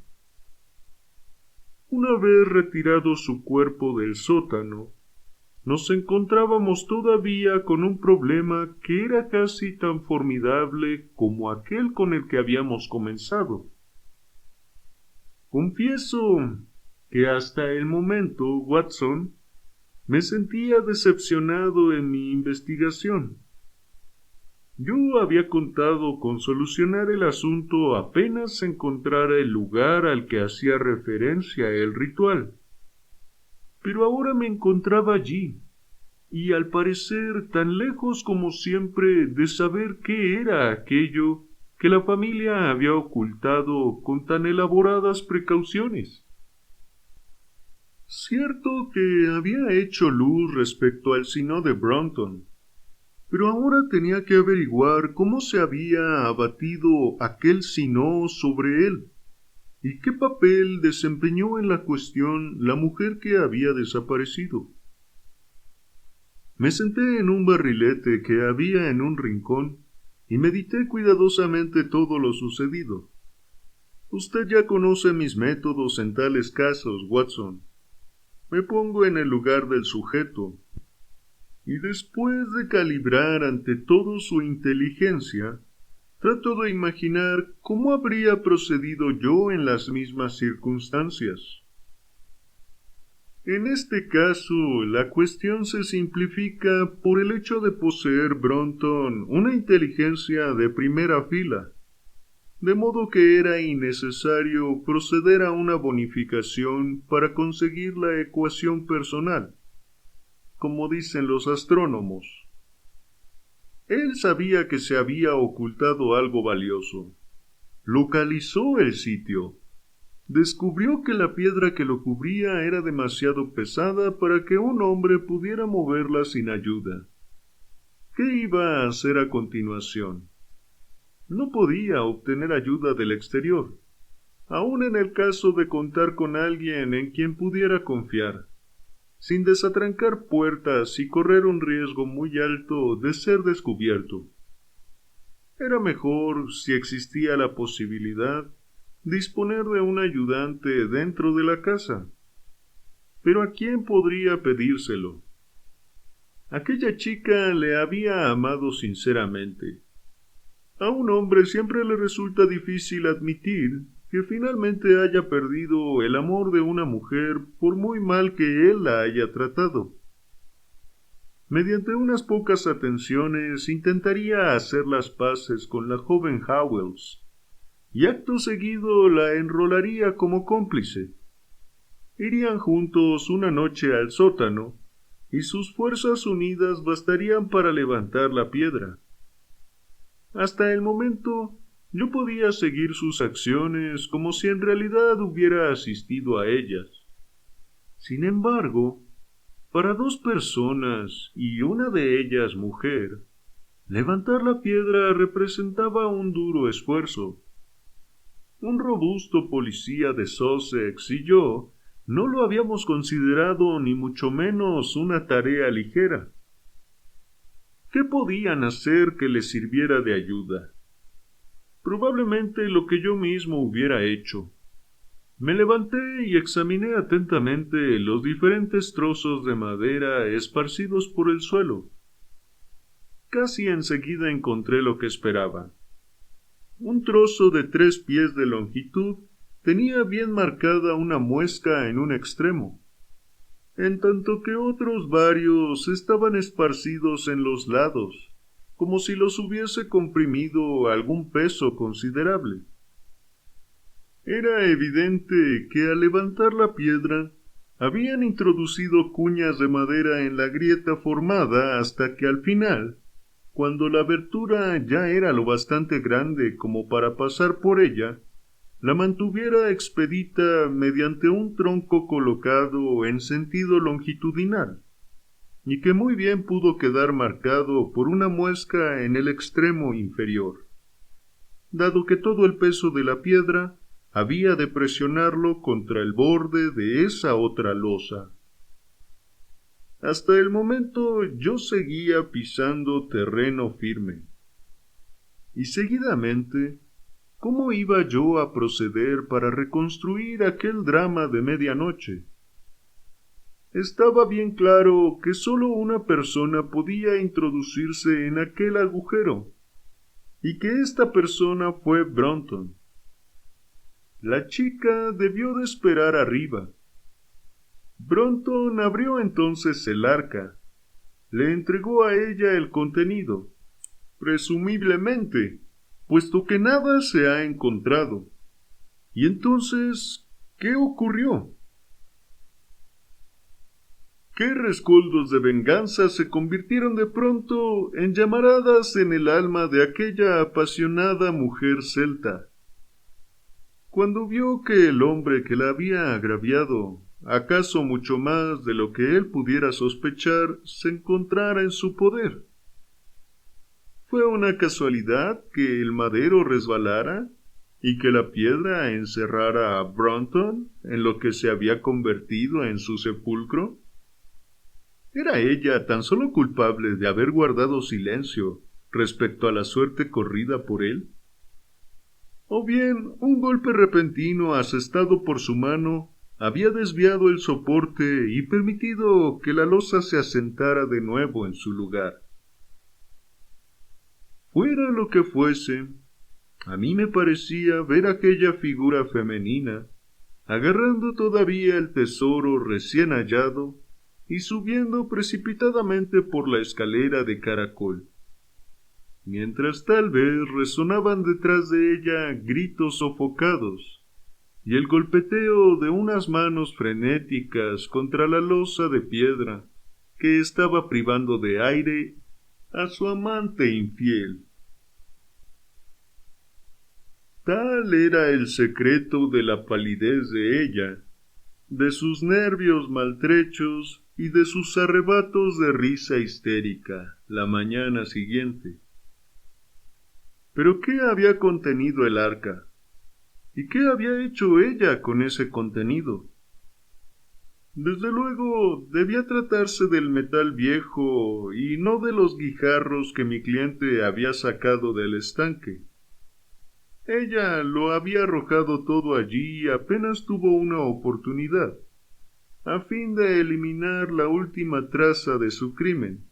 Una vez retirado su cuerpo del sótano, nos encontrábamos todavía con un problema que era casi tan formidable como aquel con el que habíamos comenzado. Confieso que hasta el momento, Watson, me sentía decepcionado en mi investigación. Yo había contado con solucionar el asunto apenas se encontrara el lugar al que hacía referencia el ritual. Pero ahora me encontraba allí, y al parecer tan lejos como siempre de saber qué era aquello que la familia había ocultado con tan elaboradas precauciones. Cierto que había hecho luz respecto al Sino de Brompton, pero ahora tenía que averiguar cómo se había abatido aquel Sino sobre él, y qué papel desempeñó en la cuestión la mujer que había desaparecido. Me senté en un barrilete que había en un rincón y medité cuidadosamente todo lo sucedido. Usted ya conoce mis métodos en tales casos, Watson. Me pongo en el lugar del sujeto, y después de calibrar ante todo su inteligencia, trato de imaginar cómo habría procedido yo en las mismas circunstancias. En este caso, la cuestión se simplifica por el hecho de poseer Brompton una inteligencia de primera fila, de modo que era innecesario proceder a una bonificación para conseguir la ecuación personal, como dicen los astrónomos. Él sabía que se había ocultado algo valioso. Localizó el sitio. Descubrió que la piedra que lo cubría era demasiado pesada para que un hombre pudiera moverla sin ayuda. ¿Qué iba a hacer a continuación? No podía obtener ayuda del exterior, aun en el caso de contar con alguien en quien pudiera confiar, sin desatrancar puertas y correr un riesgo muy alto de ser descubierto. Era mejor, si existía la posibilidad, disponer de un ayudante dentro de la casa. Pero ¿a quién podría pedírselo? Aquella chica le había amado sinceramente. A un hombre siempre le resulta difícil admitir que finalmente haya perdido el amor de una mujer por muy mal que él la haya tratado. Mediante unas pocas atenciones intentaría hacer las paces con la joven Howells, y acto seguido la enrolaría como cómplice. Irían juntos una noche al sótano, y sus fuerzas unidas bastarían para levantar la piedra. Hasta el momento, yo podía seguir sus acciones como si en realidad hubiera asistido a ellas. Sin embargo, para dos personas, y una de ellas mujer, levantar la piedra representaba un duro esfuerzo. Un robusto policía de Sussex y yo no lo habíamos considerado ni mucho menos una tarea ligera. ¿Qué podían hacer que les sirviera de ayuda? Probablemente lo que yo mismo hubiera hecho. Me levanté y examiné atentamente los diferentes trozos de madera esparcidos por el suelo. Casi enseguida encontré lo que esperaba. Un trozo de 3 pies de longitud tenía bien marcada una muesca en un extremo, en tanto que otros varios estaban esparcidos en los lados, como si los hubiese comprimido algún peso considerable. Era evidente que al levantar la piedra habían introducido cuñas de madera en la grieta formada hasta que al final, cuando la abertura ya era lo bastante grande como para pasar por ella, la mantuviera expedita mediante un tronco colocado en sentido longitudinal, y que muy bien pudo quedar marcado por una muesca en el extremo inferior, dado que todo el peso de la piedra había de presionarlo contra el borde de esa otra losa. Hasta el momento yo seguía pisando terreno firme. Y seguidamente, ¿cómo iba yo a proceder para reconstruir aquel drama de medianoche? Estaba bien claro que sólo una persona podía introducirse en aquel agujero, y que esta persona fue Brunton. La chica debió de esperar arriba. Brunton abrió entonces el arca, le entregó a ella el contenido, presumiblemente, puesto que nada se ha encontrado. Y entonces, ¿qué ocurrió? ¿Qué rescoldos de venganza se convirtieron de pronto en llamaradas en el alma de aquella apasionada mujer celta? Cuando vio que el hombre que la había agraviado, acaso mucho más de lo que él pudiera sospechar, se encontrara en su poder. ¿Fue una casualidad que el madero resbalara y que la piedra encerrara a Brunton en lo que se había convertido en su sepulcro? ¿Era ella tan solo culpable de haber guardado silencio respecto a la suerte corrida por él? ¿O bien un golpe repentino asestado por su mano había desviado el soporte y permitido que la losa se asentara de nuevo en su lugar? Fuera lo que fuese, a mí me parecía ver aquella figura femenina agarrando todavía el tesoro recién hallado y subiendo precipitadamente por la escalera de caracol, mientras tal vez resonaban detrás de ella gritos sofocados y el golpeteo de unas manos frenéticas contra la losa de piedra que estaba privando de aire a su amante infiel. Tal era el secreto de la palidez de ella, de sus nervios maltrechos y de sus arrebatos de risa histérica la mañana siguiente. ¿Pero qué había contenido el arca? ¿Y qué había hecho ella con ese contenido? Desde luego, debía tratarse del metal viejo y no de los guijarros que mi cliente había sacado del estanque. Ella lo había arrojado todo allí apenas tuvo una oportunidad, a fin de eliminar la última traza de su crimen.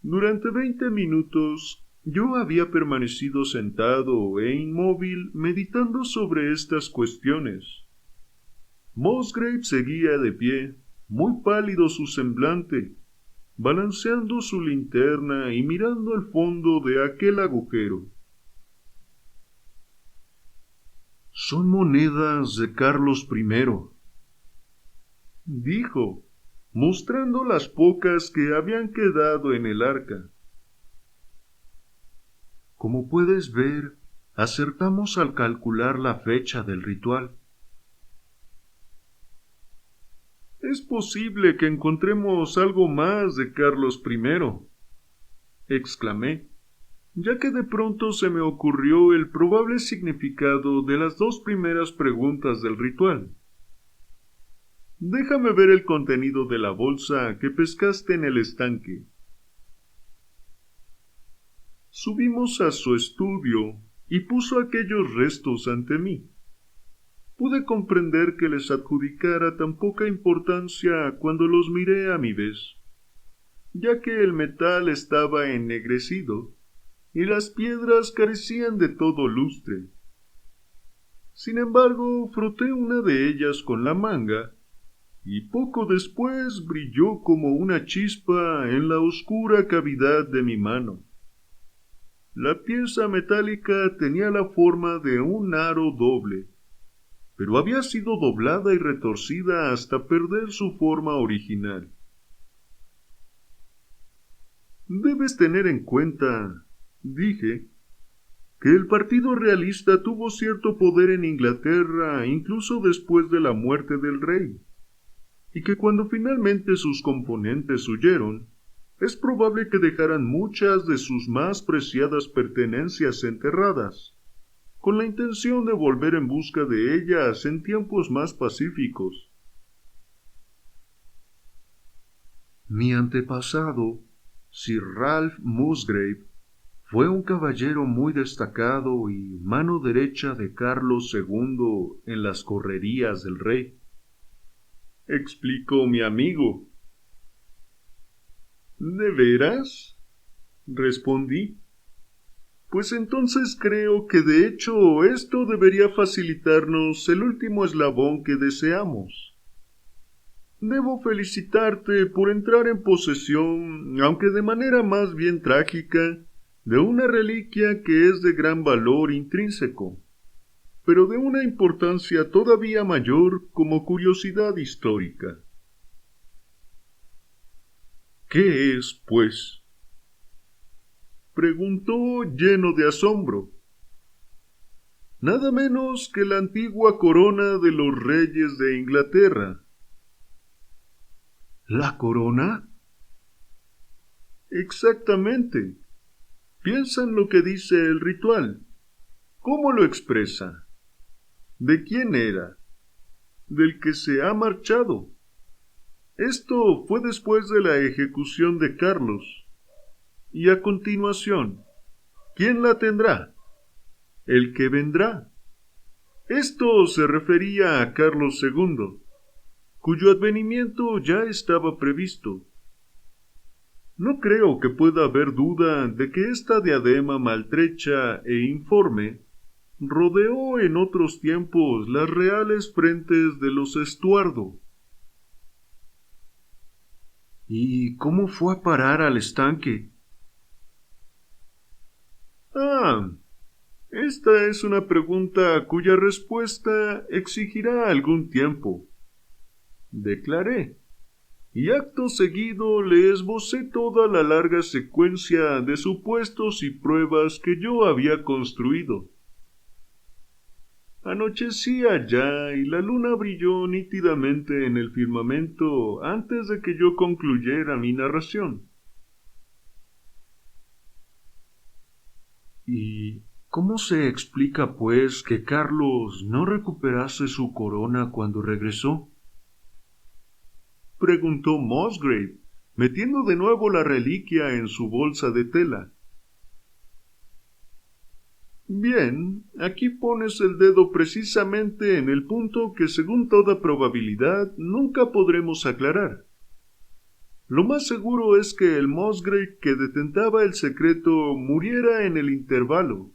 Durante 20 minutos yo había permanecido sentado e inmóvil meditando sobre estas cuestiones. Musgrave seguía de pie, muy pálido su semblante, balanceando su linterna y mirando el fondo de aquel agujero. «Son monedas de Carlos I», dijo, mostrando las pocas que habían quedado en el arca. «Como puedes ver, acertamos al calcular la fecha del ritual». «Es posible que encontremos algo más de Carlos I», exclamé, ya que de pronto se me ocurrió el probable significado de las 2 primeras preguntas del ritual. «Déjame ver el contenido de la bolsa que pescaste en el estanque». Subimos a su estudio y puso aquellos restos ante mí. Pude comprender que les adjudicara tan poca importancia cuando los miré a mi vez, ya que el metal estaba ennegrecido, y las piedras carecían de todo lustre. Sin embargo, froté una de ellas con la manga, y poco después brilló como una chispa en la oscura cavidad de mi mano. La pieza metálica tenía la forma de un aro doble, pero había sido doblada y retorcida hasta perder su forma original. Debes tener en cuenta, dije, que el Partido Realista tuvo cierto poder en Inglaterra incluso después de la muerte del rey, y que cuando finalmente sus componentes huyeron, es probable que dejaran muchas de sus más preciadas pertenencias enterradas, con la intención de volver en busca de ellas en tiempos más pacíficos. Mi antepasado, Sir Ralph Musgrave, fue un caballero muy destacado y mano derecha de Carlos II en las correrías del rey, explicó mi amigo. ¿De veras?, respondí. Pues entonces creo que de hecho esto debería facilitarnos el último eslabón que deseamos. Debo felicitarte por entrar en posesión, aunque de manera más bien trágica, de una reliquia que es de gran valor intrínseco, pero de una importancia todavía mayor como curiosidad histórica. ¿Qué es, pues?, preguntó lleno de asombro. Nada menos que la antigua corona de los reyes de Inglaterra. ¿La corona? Exactamente. Piensa en lo que dice el ritual. ¿Cómo lo expresa? ¿De quién era? Del que se ha marchado. Esto fue después de la ejecución de Carlos. Y a continuación, ¿quién la tendrá? El que vendrá. Esto se refería a Carlos II, cuyo advenimiento ya estaba previsto. No creo que pueda haber duda de que esta diadema maltrecha e informe rodeó en otros tiempos las reales frentes de los Estuardo. ¿Y cómo fue a parar al estanque? Esta es una pregunta cuya respuesta exigirá algún tiempo, declaré, y acto seguido le esbocé toda la larga secuencia de supuestos y pruebas que yo había construido. Anochecía ya y la luna brilló nítidamente en el firmamento antes de que yo concluyera mi narración. ¿Y cómo se explica, pues, que Carlos no recuperase su corona cuando regresó?, preguntó Musgrave, metiendo de nuevo la reliquia en su bolsa de tela. Bien, aquí pones el dedo precisamente en el punto que según toda probabilidad nunca podremos aclarar. Lo más seguro es que el Musgrave que detentaba el secreto muriera en el intervalo,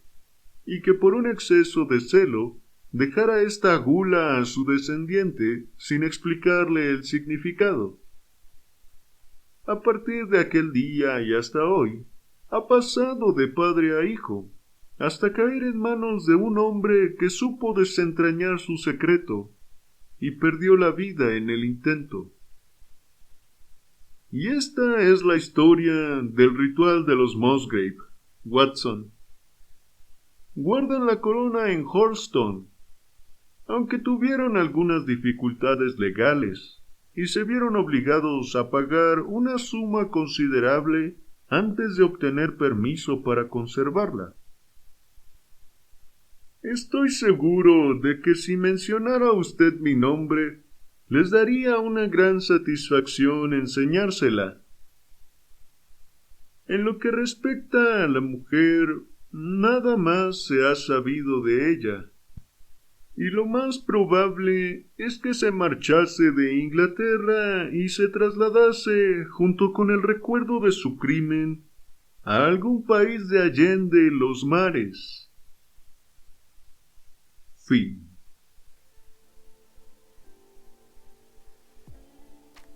y que por un exceso de celo dejara esta gula a su descendiente sin explicarle el significado. A partir de aquel día y hasta hoy, ha pasado de padre a hijo, hasta caer en manos de un hombre que supo desentrañar su secreto y perdió la vida en el intento. Y esta es la historia del ritual de los Musgrave, Watson. Guardan la corona en Hurlstone, aunque tuvieron algunas dificultades legales y se vieron obligados a pagar una suma considerable antes de obtener permiso para conservarla. Estoy seguro de que si mencionara usted mi nombre, les daría una gran satisfacción enseñársela. En lo que respecta a la mujer, nada más se ha sabido de ella, y lo más probable es que se marchase de Inglaterra y se trasladase, junto con el recuerdo de su crimen, a algún país de allende los mares. Fin.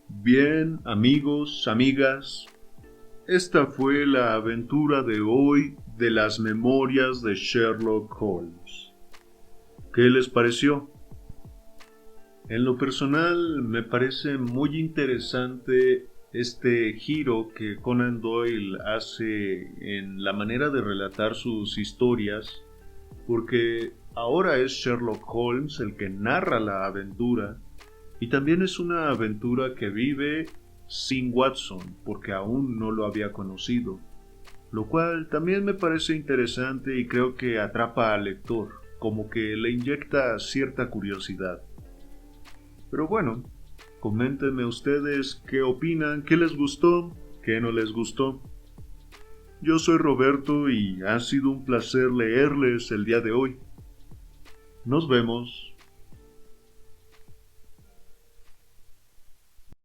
Bien, amigos, amigas, esta fue la aventura de hoy de las memorias de Sherlock Holmes. ¿Qué les pareció? En lo personal me parece muy interesante este giro que Conan Doyle hace en la manera de relatar sus historias, porque ahora es Sherlock Holmes el que narra la aventura, y también es una aventura que vive sin Watson, porque aún no lo había conocido, lo cual también me parece interesante y creo que atrapa al lector, como que le inyecta cierta curiosidad. Pero bueno, coméntenme ustedes qué opinan, qué les gustó, qué no les gustó. Yo soy Roberto y ha sido un placer leerles el día de hoy. Nos vemos.